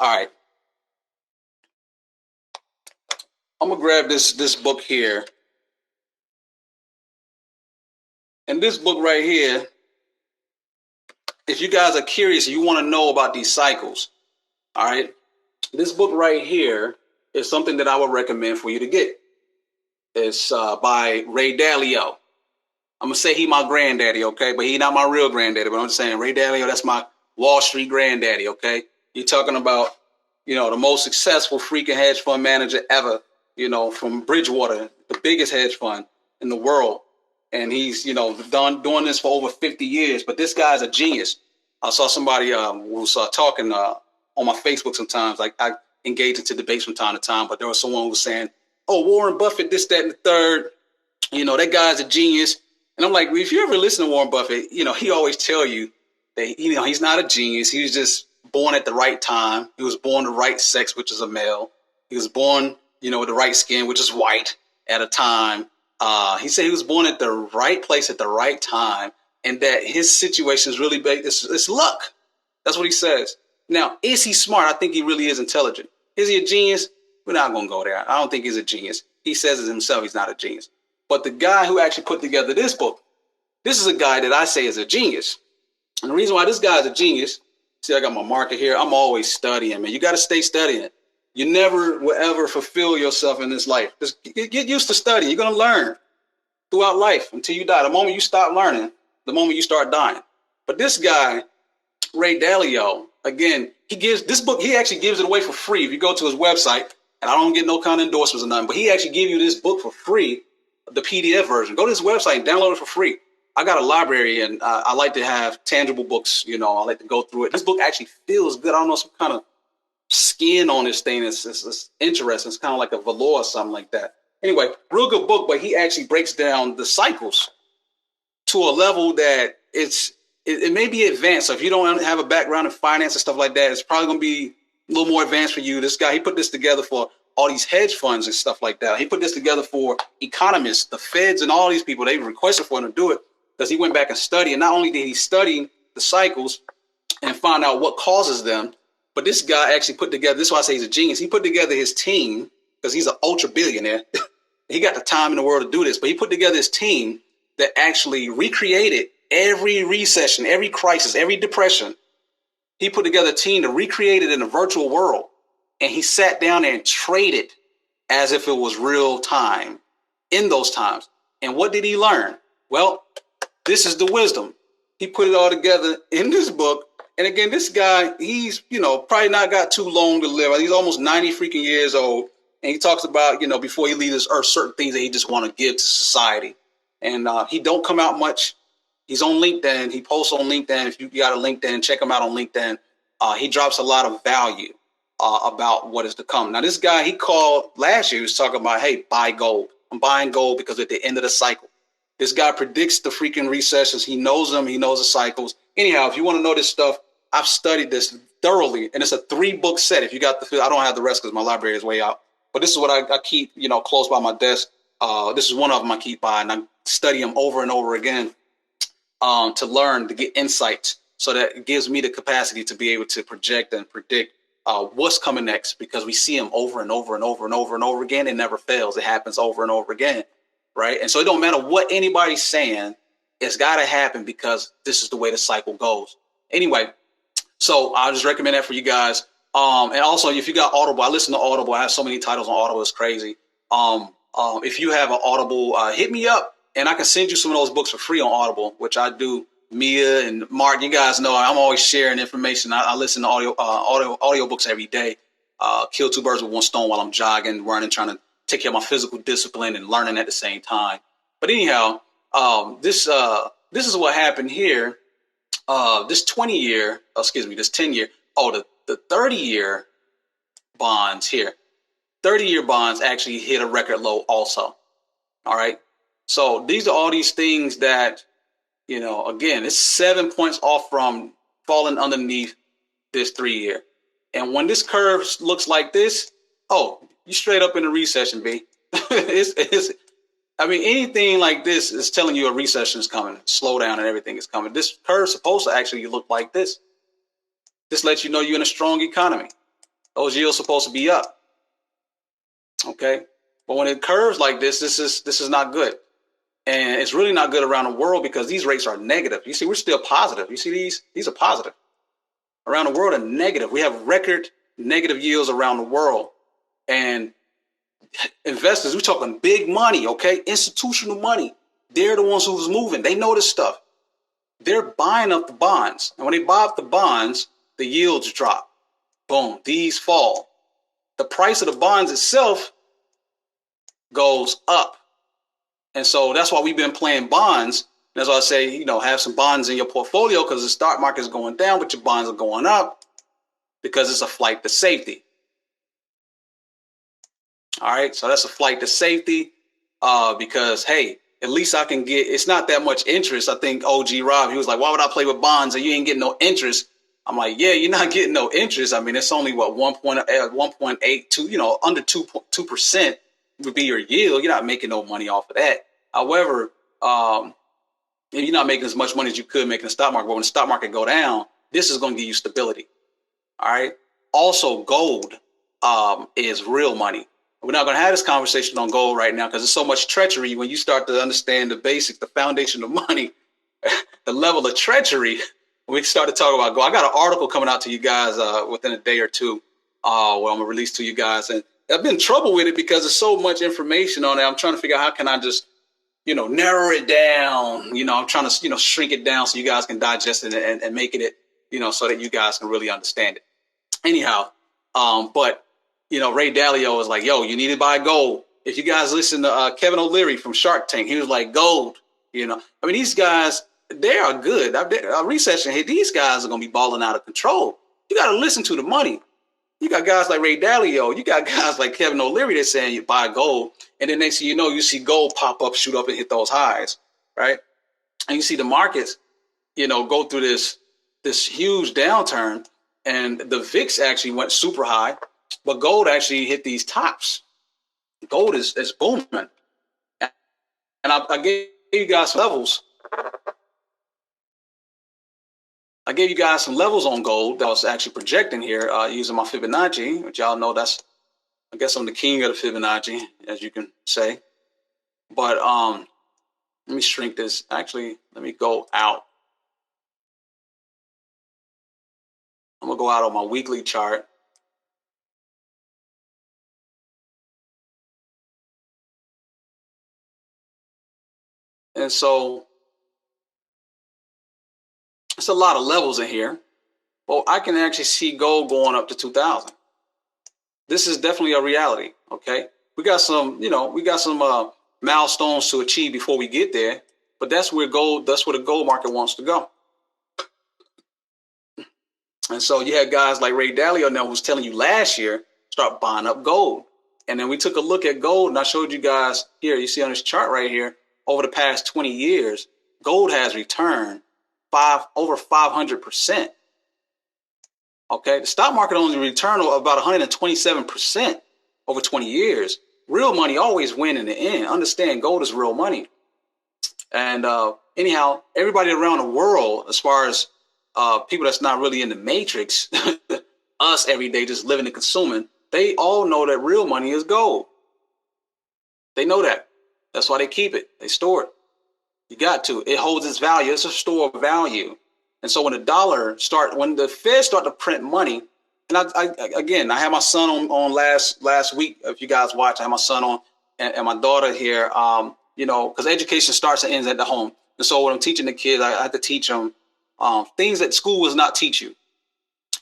right. I'm going to grab this book here. And this book right here, if you guys are curious, you want to know about these cycles, all right? This book right here is something that I would recommend for you to get. It's by Ray Dalio. I'm going to say he my granddaddy, okay? But he not my real granddaddy, but I'm just saying Ray Dalio, that's my Wall Street granddaddy, okay? You're talking about, you know, the most successful freaking hedge fund manager ever, you know, from Bridgewater, the biggest hedge fund in the world. And he's, you know, doing this for over 50 years. But this guy's a genius. I saw somebody was talking on my Facebook sometimes. Like I engage into debates from time to time. But there was someone who was saying, oh, Warren Buffett, this, that, and the third. You know, that guy's a genius. And I'm like, well, if you ever listen to Warren Buffett, you know, he always tell you that, you know, he's not a genius. He was just born at the right time. He was born the right sex, which is a male. He was born, you know, with the right skin, which is white at a time. He said he was born at the right place at the right time, and that his situation is really big. It's luck. That's what he says. Now, is he smart? I think he really is intelligent. Is he a genius? We're not going to go there. I don't think he's a genius. He says it himself. He's not a genius. But the guy who actually put together this book, this is a guy that I say is a genius. And the reason why this guy is a genius, see, I got my marker here. I'm always studying, man. You got to stay studying. You never will ever fulfill yourself in this life. Just get used to studying. You're going to learn throughout life until you die. The moment you stop learning, the moment you start dying. But this guy, Ray Dalio, again, he gives this book, he actually gives it away for free. If you go to his website, and I don't get no kind of endorsements or nothing, but he actually give you this book for free, the PDF version. Go to his website and download it for free. I got a library, and I like to have tangible books. You know, I like to go through it. This book actually feels good. I don't know, some kind of skin on this thing. It's interesting. It's kind of like a velour or something like that. Anyway, real good book, but he actually breaks down the cycles to a level that it may be advanced. So if you don't have a background in finance and stuff like that, it's probably going to be a little more advanced for you. This guy, he put this together for all these hedge funds and stuff like that. He put this together for economists, the feds, and all these people. They requested for him to do it because he went back and studied. And not only did he study the cycles and find out what causes them, but this guy actually put together, this is why I say he's a genius. He put together his team because he's an ultra billionaire. He got the time in the world to do this, but he put together his team that actually recreated every recession, every crisis, every depression. He put together a team to recreate it in a virtual world. And he sat down and traded as if it was real time in those times. And what did he learn? Well, this is the wisdom. He put it all together in this book. And again, this guy, he's, you know, probably not got too long to live. He's almost 90 freaking years old. And he talks about, you know, before he leaves this earth, certain things that he just want to give to society. And he don't come out much. He's on LinkedIn. He posts on LinkedIn. If you got a LinkedIn, check him out on LinkedIn. He drops a lot of value about what is to come. Now, this guy, he called last year, he was talking about, hey, buy gold. I'm buying gold because at the end of the cycle, this guy predicts the freaking recessions. He knows them. He knows the cycles. Anyhow, if you want to know this stuff, I've studied this thoroughly. And it's a 3-book set. If you got I don't have the rest because my library is way out. But this is what I keep, you know, close by my desk. This is one of them I keep by, and I study them over and over again to learn, to get insights, so that it gives me the capacity to be able to project and predict what's coming next, because we see them over and over and over and over and over again. It never fails. It happens over and over again, right? And so it don't matter what anybody's saying. It's got to happen because this is the way the cycle goes. Anyway, so I just recommend that for you guys. And also, if you got Audible, I listen to Audible. I have so many titles on Audible. It's crazy. If you have an Audible, hit me up and I can send you some of those books for free on Audible, which I do. Mia and Mark, you guys know I'm always sharing information. I listen to audio books every day. Kill two birds with one stone while I'm jogging, running, trying to take care of my physical discipline and learning at the same time. But anyhow, this is what happened here. This 10-year, the 30-year bonds here. 30-year bonds actually hit a record low also. All right. So these are all these things that, again, it's 7 points off from falling underneath this 3-year. And when this curve looks like this, you straight up in a recession, B. Anything like this is telling you a recession is coming, slowdown and everything is coming. This curve is supposed to actually look like this. This lets you know you're in a strong economy. Those yields are supposed to be up. Okay. But when it curves like this, this is not good. And it's really not good around the world because these rates are negative. You see, we're still positive. You see, these are positive. Around the world are negative. We have record negative yields around the world. And investors, we're talking big money, okay? Institutional money. They're the ones who's moving. They know this stuff. They're buying up the bonds. And when they buy up the bonds, the yields drop. Boom, these fall. The price of the bonds itself goes up. And so that's why we've been playing bonds. That's why I say, have some bonds in your portfolio because the stock market is going down, but your bonds are going up because it's a flight to safety. All right. So that's a flight to safety because, hey, at least I can get, it's not that much interest. I think OG Rob, he was like, why would I play with bonds and you ain't getting no interest? I'm like, yeah, you're not getting no interest. I mean, it's only 1.82, under 2% would be your yield. You're not making no money off of that. However, you're not making as much money as you could make in the stock market. But when the stock market go down, this is going to give you stability. All right. Also, gold is real money. We're not going to have this conversation on gold right now because there's so much treachery. When you start to understand the basics, the foundation of money, the level of treachery, we start to talk about gold. I got an article coming out to you guys within a day or two where I'm going to release to you guys. And I've been in trouble with it because there's so much information on it. I'm trying to figure out how can I just, narrow it down. I'm trying to, shrink it down so you guys can digest it and making it, so that you guys can really understand it. Anyhow, but Ray Dalio was like, yo, you need to buy gold. If you guys listen to Kevin O'Leary from Shark Tank, he was like, gold. These guys, they are good. A recession hit, these guys are going to be balling out of control. You got to listen to the money. You got guys like Ray Dalio. You got guys like Kevin O'Leary that's saying you buy gold. And then next thing you know, you see gold pop up, shoot up and hit those highs, right? And you see the markets, go through this huge downturn. And the VIX actually went super high. But gold actually hit these tops. Gold is booming. And I gave you guys some levels. I gave you guys some levels on gold that I was actually projecting here using my Fibonacci, which y'all know I guess I'm the king of the Fibonacci, as you can say. But let me shrink this. Actually, let me go out. I'm going to go out on my weekly chart. And so it's a lot of levels in here. Well, I can actually see gold going up to 2000. This is definitely a reality. Okay. We got some, milestones to achieve before we get there, but that's where the gold market wants to go. And so you had guys like Ray Dalio now who's telling you last year, start buying up gold. And then we took a look at gold and I showed you guys here, you see on this chart right here, over the past 20 years, gold has returned over 500%. Okay. The stock market only returned about 127% over 20 years. Real money always win in the end. Understand gold is real money. And anyhow, everybody around the world, as far as people that's not really in the matrix, us every day just living and consuming, they all know that real money is gold. They know that. That's why they keep it. They store it. You got to. It holds its value. It's a store of value. And so when when the Fed start to print money, and I had my son on last week. If you guys watch, I had my son on and my daughter here. Because education starts and ends at the home. And so when I'm teaching the kids, I have to teach them things that school will not teach you.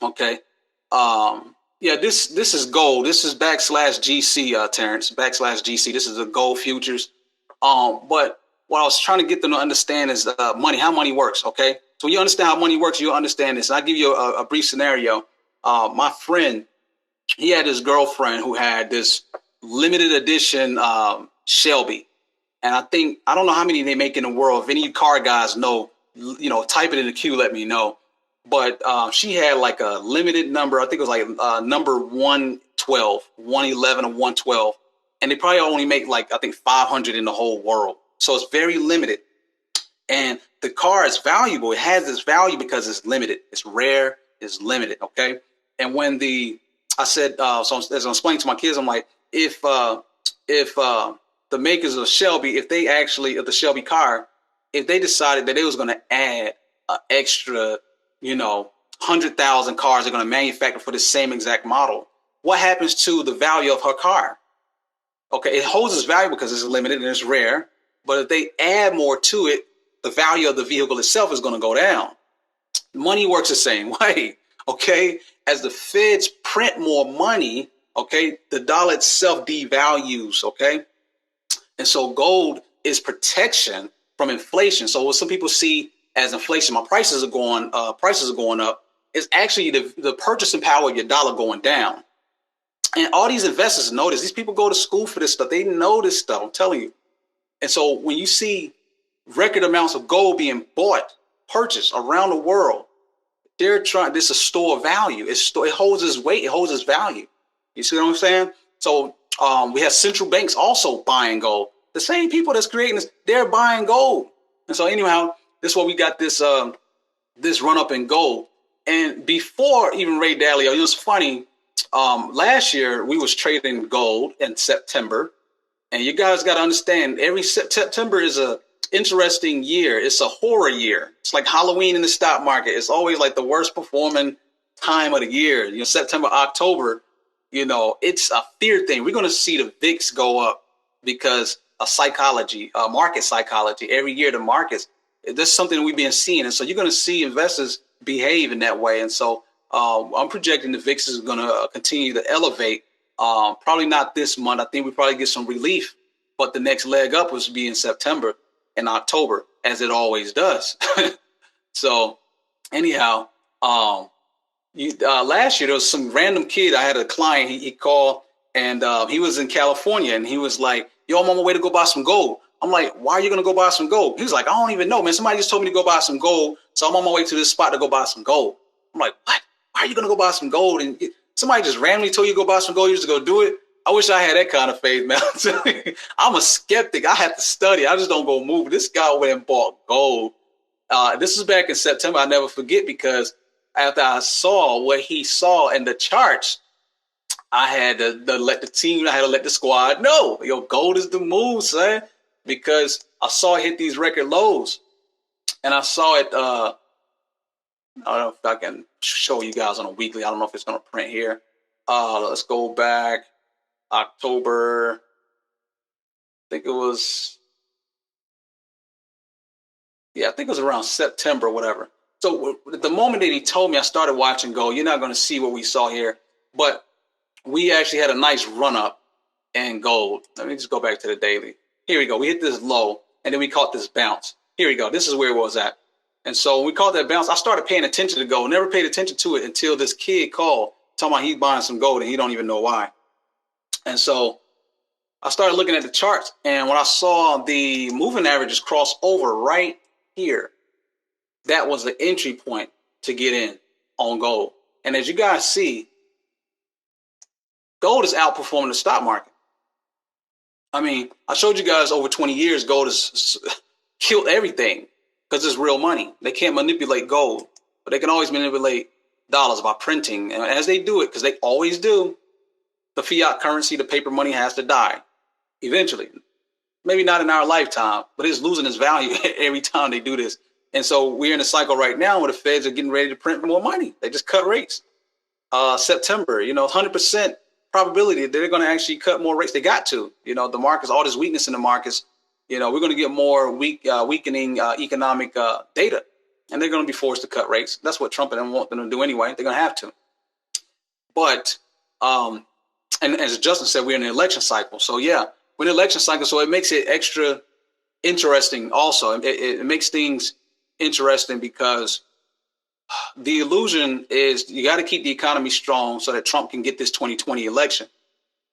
Okay. This is gold. This is /GC, Terrence, /GC. This is the gold futures. But what I was trying to get them to understand is money, how money works. Okay. So when you understand how money works, you'll understand this. And I'll give you a brief scenario. My friend, he had this girlfriend who had this limited edition Shelby. And I don't know how many they make in the world. If any car guys know, type it in the queue, let me know. But she had like a limited number. I think it was like number 112, 111 or 112. And they probably only make 500 in the whole world. So it's very limited. And the car is valuable. It has this value because it's limited. It's rare. It's limited. Okay. And when as I'm explaining to my kids, I'm like, if the makers of Shelby, if the Shelby car, if they decided that they was going to add an extra, 100,000 cars they're going to manufacture for the same exact model, what happens to the value of her car? Okay, it holds its value because it's limited and it's rare. But if they add more to it, the value of the vehicle itself is going to go down. Money works the same way. Okay, as the feds print more money, okay, the dollar itself devalues. Okay. And so gold is protection from inflation. So what some people see as inflation, my prices are going up, is actually the purchasing power of your dollar going down. And all these investors know this. These people go to school for this stuff. They know this stuff. I'm telling you. And so when you see record amounts of gold being purchased around the world, this is a store of value. It holds its weight. It holds its value. You see what I'm saying? So we have central banks also buying gold. The same people that's creating this, they're buying gold. And so anyhow, this is why we got this run up in gold. And before even Ray Dalio, it was funny. Last year we was trading gold in September, and you guys got to understand every September is a interesting year. It's a horror year. It's like Halloween in the stock market. It's always like the worst performing time of the year. September, October. It's a fear thing. We're going to see the VIX go up because of market psychology. Every year, the markets, that's something we've been seeing. And so you're going to see investors behave in that way. And so I'm projecting the VIX is going to continue to elevate. Probably not this month. I think we probably get some relief, but the next leg up was be in September and October, as it always does. So anyhow, last year there was some random kid. I had a client. He called and he was in California, and he was like, "Yo, I'm on my way to go buy some gold." I'm like, "Why are you gonna go buy some gold?" He was like, "I don't even know, man. Somebody just told me to go buy some gold, so I'm on my way to this spot to go buy some gold." I'm like, "What? Why are you gonna go buy some gold?" And somebody just randomly told you to go buy some gold. You just go do it. I wish I had that kind of faith, man. I'm a skeptic. I have to study. I just don't go move. This guy went and bought gold. This was back in September. I never forget, because after I saw what he saw in the charts, I had to let the squad know, yo, gold is the move, son, because I saw it hit these record lows, and I saw it. I don't know if I can show you guys on a weekly. I don't know if it's going to print here. Let's go back October. I think it was around September, whatever. So the moment that he told me, I started watching gold. You're not going to see what we saw here, but we actually had a nice run up in gold. Let me just go back to the daily. Here we go. We hit this low, and then we caught this bounce. Here we go. This is where it was at. And so when we caught that bounce, I started paying attention to gold. Never paid attention to it until this kid called, talking about he's buying some gold, and he don't even know why. And so I started looking at the charts, and when I saw the moving averages cross over right here, that was the entry point to get in on gold. And as you guys see, gold is outperforming the stock market. I mean, I showed you guys over 20 years, gold has killed everything because it's real money. They can't manipulate gold, but they can always manipulate dollars by printing. And as they do it, because they always do, the fiat currency, the paper money has to die eventually. Maybe not in our lifetime, but it's losing its value every time they do this. And so we're in a cycle right now where the Feds are getting ready to print more money. They just cut rates. September, 100% probability that they're going to actually cut more rates. They got to, the markets, all this weakness in the markets, we're going to get more weakening economic data, and they're going to be forced to cut rates. That's what Trump and them want them to do anyway. They're going to have to. But, and as Justin said, we're in an election cycle. So yeah, we're in an election cycle. So it makes it extra interesting also. It makes things interesting because the illusion is you got to keep the economy strong so that Trump can get this 2020 election.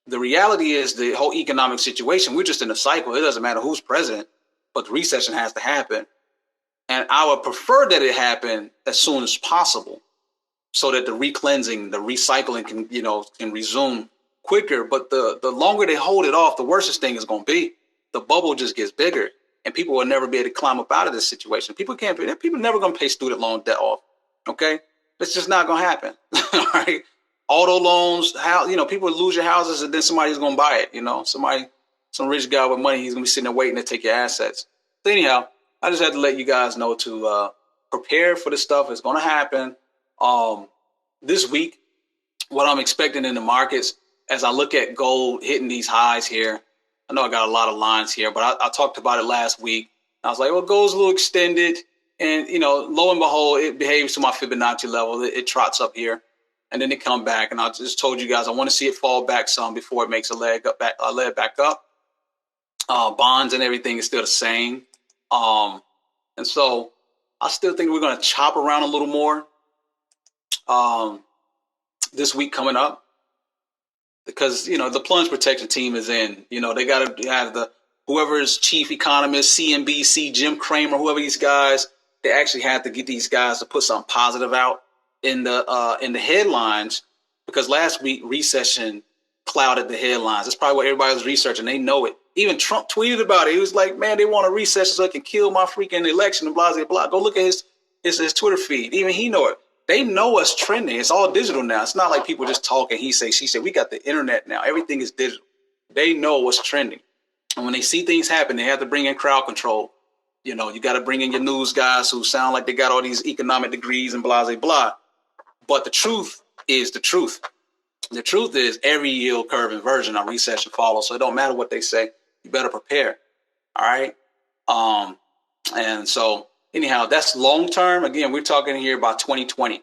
The reality is the whole economic situation, we're just in a cycle. It doesn't matter who's president, but the recession has to happen. And I would prefer that it happen as soon as possible so that the recleansing, the recycling can resume quicker. But the longer they hold it off, the worse this thing is going to be. The bubble just gets bigger and people will never be able to climb up out of this situation. People never going to pay student loan debt off. Okay, it's just not gonna happen. All right, auto loans, people lose your houses and then somebody's gonna buy it. Some rich guy with money, he's gonna be sitting there waiting to take your assets. So anyhow, I just had to let you guys know to prepare for this stuff. It's gonna happen. This week, what I'm expecting in the markets as I look at gold hitting these highs here. I know I got a lot of lines here, but I talked about it last week. I was like, well, gold's a little extended. And, lo and behold, it behaves to my Fibonacci level. It trots up here and then it come back. And I just told you guys, I want to see it fall back some before it makes a leg back up. Bonds and everything is still the same. And so I still think we're going to chop around a little more this week coming up because, the plunge protection team is in. They got to have whoever is chief economist, CNBC, Jim Cramer, whoever these guys. They actually had to get these guys to put something positive out in the headlines because last week recession clouded the headlines. That's probably what everybody was researching. They know it. Even Trump tweeted about it. He was like, man, they want a recession so they can kill my freaking election and blah, blah, blah. Go look at his Twitter feed. Even he know it. They know what's trending. It's all digital now. It's not like people just talking. He say, she said, we got the internet now. Everything is digital. They know what's trending. And when they see things happen, they have to bring in crowd control. You got to bring in your news guys who sound like they got all these economic degrees and blah, blah, blah. But the truth is the truth. The truth is every yield curve inversion or recession follows. So it don't matter what they say. You better prepare. All right. And so anyhow, that's long term. Again, we're talking here about 2020.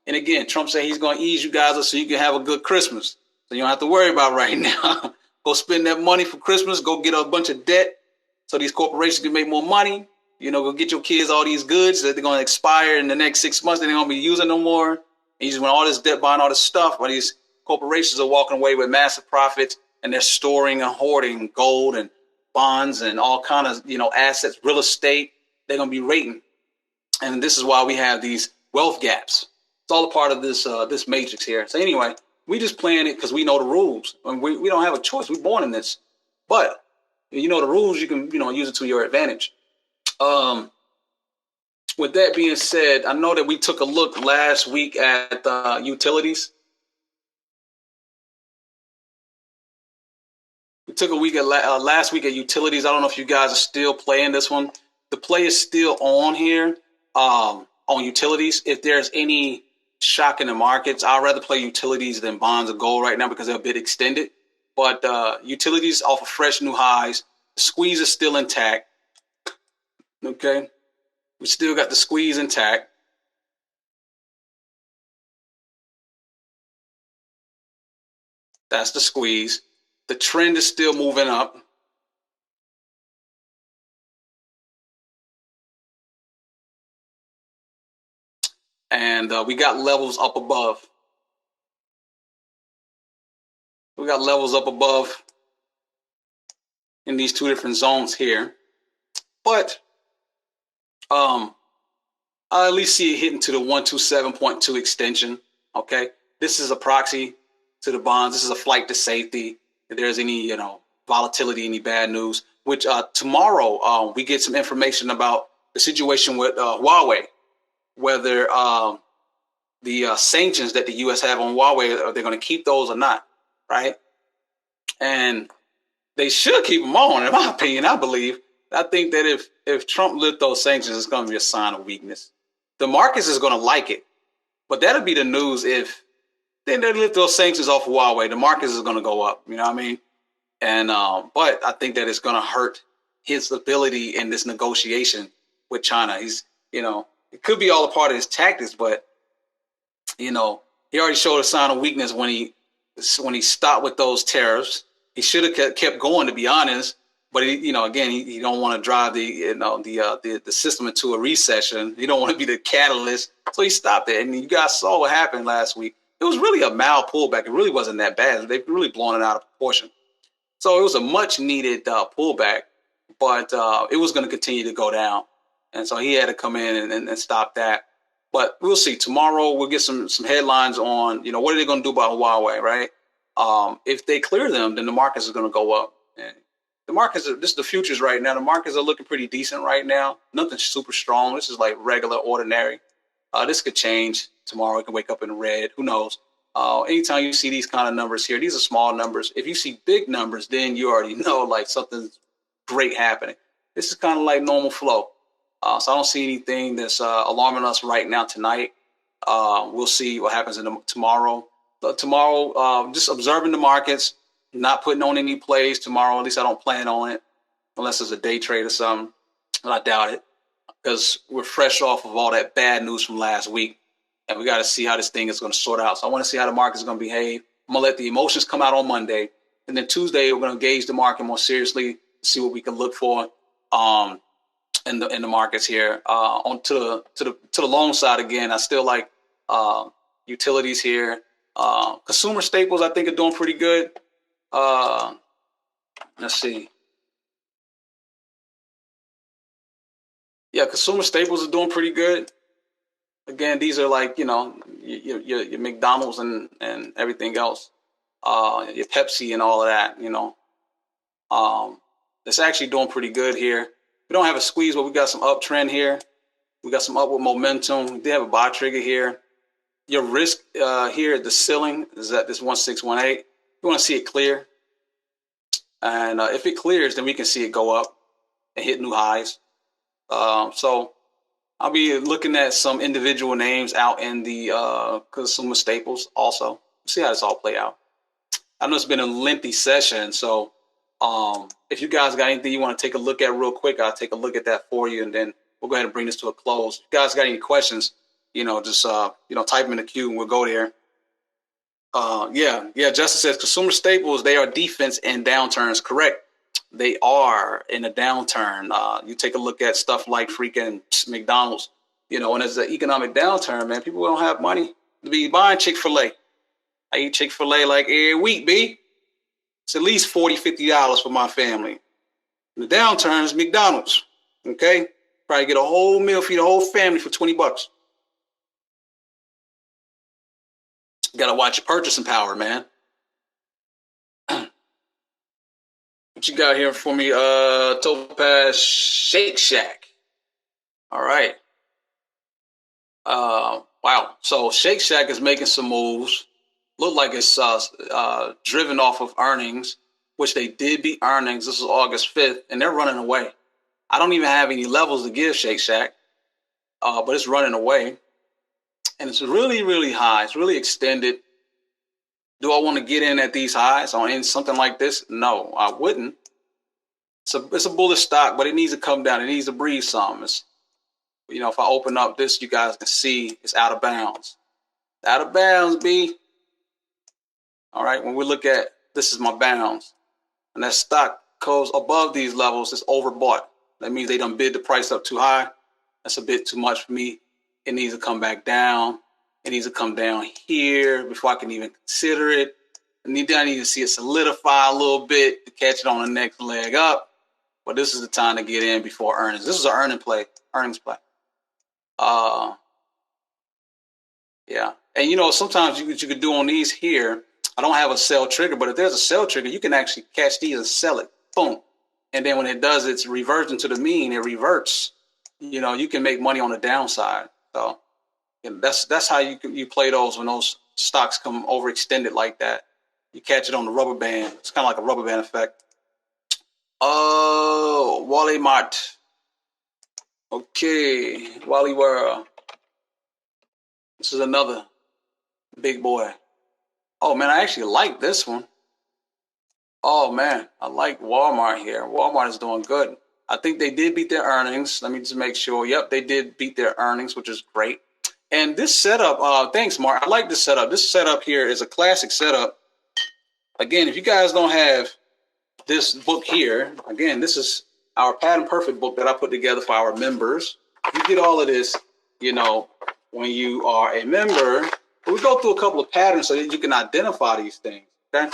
And again, Trump said he's going to ease you guys up so you can have a good Christmas. So you don't have to worry about right now. Go spend that money for Christmas. Go get a bunch of debt. So these corporations can make more money, go get your kids all these goods that they're going to expire in the next 6 months. They're going to be using no more. And you just want all this debt, buying all this stuff. But these corporations are walking away with massive profits and they're storing and hoarding gold and bonds and all kind of, assets, real estate. They're going to be rating. And this is why we have these wealth gaps. It's all a part of this matrix here. So anyway, we just playing it because we know the rules. And we don't have a choice. We're born in this. But the rules, you can, use it to your advantage. With that being said, I know that we took a look last week at utilities. We took a week at last week at utilities. I don't know if you guys are still playing this one. The play is still on here on utilities. If there's any shock in the markets, I'd rather play utilities than bonds or gold right now because they're a bit extended. But utilities off of fresh new highs. The squeeze is still intact. Okay. We still got the squeeze intact. That's the squeeze. The trend is still moving up. And we got levels up above. We got levels up above in these two different zones here. But I at least see it hitting to the 127.2 extension. Okay. This is a proxy to the bonds. This is a flight to safety. If there's any, volatility, any bad news, which tomorrow we get some information about the situation with Huawei, whether the sanctions that the U.S. have on Huawei, are they going to keep those or not, right? And they should keep them on, in my opinion. I think that if Trump lift those sanctions, it's going to be a sign of weakness. The markets is going to like it, but that'll be the news if they lift those sanctions off of Huawei. The markets is going to go up. You know what I mean? And but I think that it's going to hurt his ability in this negotiation with China. He's, it could be all a part of his tactics, but he already showed a sign of weakness when he stopped with those tariffs. He should have kept going, to be honest. But he don't want to drive the system into a recession. He don't want to be the catalyst, so he stopped it. And you guys saw what happened last week. It was really a mild pullback. It really wasn't that bad. They've really blown it out of proportion. So it was a much needed pullback, but it was going to continue to go down. And so he had to come in and stop that. But we'll see. Tomorrow we'll get some headlines on, what are they going to do about Huawei, right? If they clear them, then the markets are going to go up. And the markets this is the futures right now. The markets are looking pretty decent right now. Nothing super strong. This is like regular, ordinary. This could change tomorrow. It can wake up in red. Who knows? Anytime you see these kind of numbers here, these are small numbers. If you see big numbers, then you already know like something's great happening. This is kind of like normal flow. So I don't see anything that's alarming us right now tonight. We'll see what happens tomorrow. Tomorrow, just observing the markets, not putting on any plays tomorrow. At least I don't plan on it unless it's a day trade or something. But I doubt it because we're fresh off of all that bad news from last week. And we got to see how this thing is going to sort out. So I want to see how the market is going to behave. I'm going to let the emotions come out on Monday. And then Tuesday, we're going to gauge the market more seriously, see what we can look for in the markets here. On to the long side again, I still like utilities here. Consumer staples, I think, are doing pretty good. Let's see. Yeah, consumer staples are doing pretty good. Again, these are like, your McDonald's and everything else, your Pepsi and all of that, it's actually doing pretty good here. We don't have a squeeze, but we got some uptrend here. We got some upward momentum. We did have a buy trigger here. Your risk here at the ceiling is at this 1618. You want to see it clear. And if it clears, then we can see it go up and hit new highs. So I'll be looking at some individual names out in the consumer staples also. See how this all play out. I know it's been a lengthy session, so if you guys got anything you want to take a look at real quick, I'll take a look at that for you, and then we'll go ahead and bring this to a close. If you guys got any questions, just type them in the queue and we'll go there. Justin says consumer staples, they are defense in downturns. Correct. They are in a downturn. You take a look at stuff like freaking McDonald's, when there's an economic downturn, man, people don't have money to be buying Chick-fil-A. I eat Chick-fil-A like every week, B. It's at least $40, $50 for my family. In the downturn is McDonald's. Okay? Probably get a whole meal for your whole family for $20. You gotta watch your purchasing power, man. What you got here for me? Topaz Shake Shack. All right. Wow. So Shake Shack is making some moves. Look like it's driven off of earnings, which they did beat earnings. This is August 5th, and they're running away. I don't even have any levels to give Shake Shack, but it's running away. And it's really, really high. It's really extended. Do I want to get in at these highs on something like this? No, I wouldn't. It's a bullish stock, but it needs to come down. It needs to breathe some. If I open up this, you guys can see it's out of bounds. Out of bounds, B. All right, when we look at, this is my bounds. And that stock goes above these levels, it's overbought. That means they done bid the price up too high. That's a bit too much for me. It needs to come back down. It needs to come down here before I can even consider it. I need to see it solidify a little bit to catch it on the next leg up. But this is the time to get in before earnings. This is an earnings play. Yeah. And sometimes what you could do on these here, I don't have a sell trigger, but if there's a sell trigger, you can actually catch these and sell it. Boom. And then when it does its reversion to the mean, it reverts. You can make money on the downside. So, And that's how you play those when those stocks come overextended like that. You catch it on the rubber band. It's kind of like a rubber band effect. Oh, Wally Mart. Okay, Wally World. This is another big boy. Oh man, I actually like this one. Oh man, I like Walmart here. Walmart is doing good. I think they did beat their earnings. Let me just make sure. Yep, they did beat their earnings, which is great. And this setup, thanks, Mark. I like this setup. This setup here is a classic setup. Again, if you guys don't have this book here, again, this is our Pattern Perfect book that I put together for our members. You get all of this, when you are a member. We go through a couple of patterns so that you can identify these things. Okay.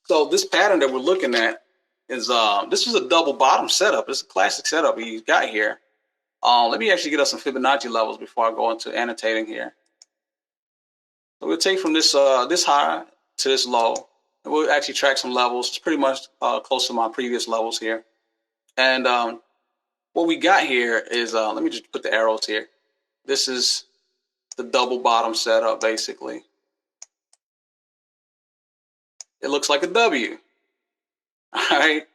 So this pattern that we're looking at is this is a double bottom setup. It's a classic setup he's got here. Let me actually get us some Fibonacci levels before I go into annotating here. So we'll take from this this high to this low. And we'll actually track some levels. It's pretty much close to my previous levels here. And what we got here is, let me just put the arrows here. This is the double bottom setup, basically. It looks like a W. All right.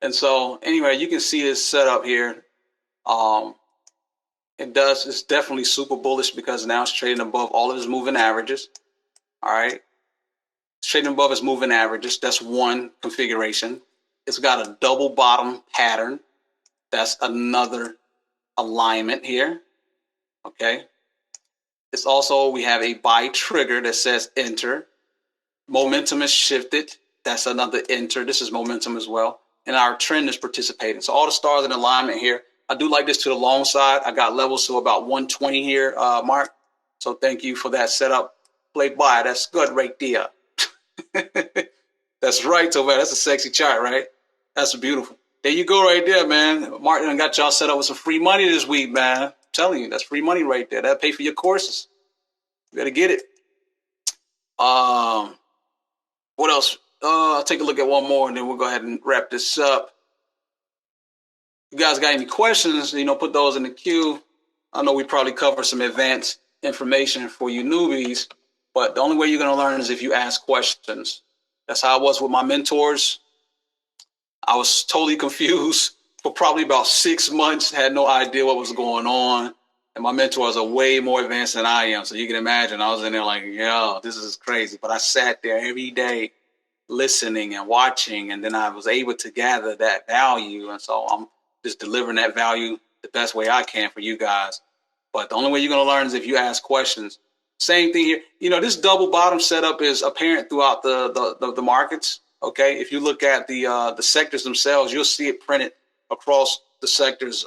And so anyway, you can see this setup here. It's definitely super bullish because now it's trading above all of its moving averages. All right. It's trading above its moving averages. That's one configuration. It's got a double bottom pattern. That's another alignment here. Okay. It's also, we have a buy trigger that says enter. Momentum is shifted. That's another enter. This is momentum as well. And our trend is participating. So all the stars in alignment here. I do like this to the long side. I got levels to about 120 here, Mark. So thank you for that setup. Play by. That's good right there. That's right, Tovar. That's a sexy chart, right? That's beautiful. There you go right there, man. Martin got y'all set up with some free money this week, man. I'm telling you, that's free money right there. That'll pay for your courses. You better get it. What else? I'll take a look at one more and then we'll go ahead and wrap this up. You guys got any questions, put those in the queue. I know we probably cover some advanced information for you newbies, but the only way you're going to learn is if you ask questions. That's how I was with my mentors. I was totally confused for probably about 6 months, had no idea what was going on. And my mentors are way more advanced than I am. So you can imagine I was in there like, yo, this is crazy. But I sat there every day listening and watching, and then I was able to gather that value. And so I'm just delivering that value the best way I can for you guys. But the only way you're going to learn is if you ask questions. Same thing here. This double bottom setup is apparent throughout the markets. Okay, if you look at the sectors themselves, you'll see it printed across the sectors.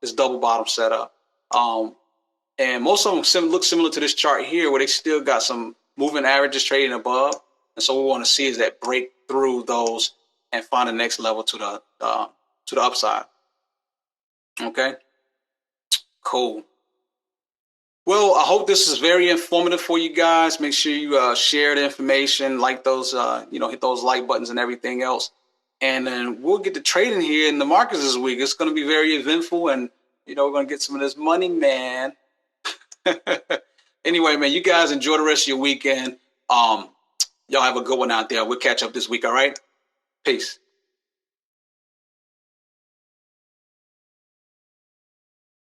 This double bottom setup, and most of them look similar to this chart here, where they still got some moving averages trading above. And so what we want to see is that break through those and find the next level to the upside. Okay, cool. Well, I hope this is very informative for you guys. Make sure you share the information, like those, hit those like buttons and everything else. And then we'll get to trading here in the markets this week. It's going to be very eventful, and we're going to get some of this money, man. Anyway, man, you guys enjoy the rest of your weekend. Y'all have a good one out there. We'll catch up this week. All right. Peace.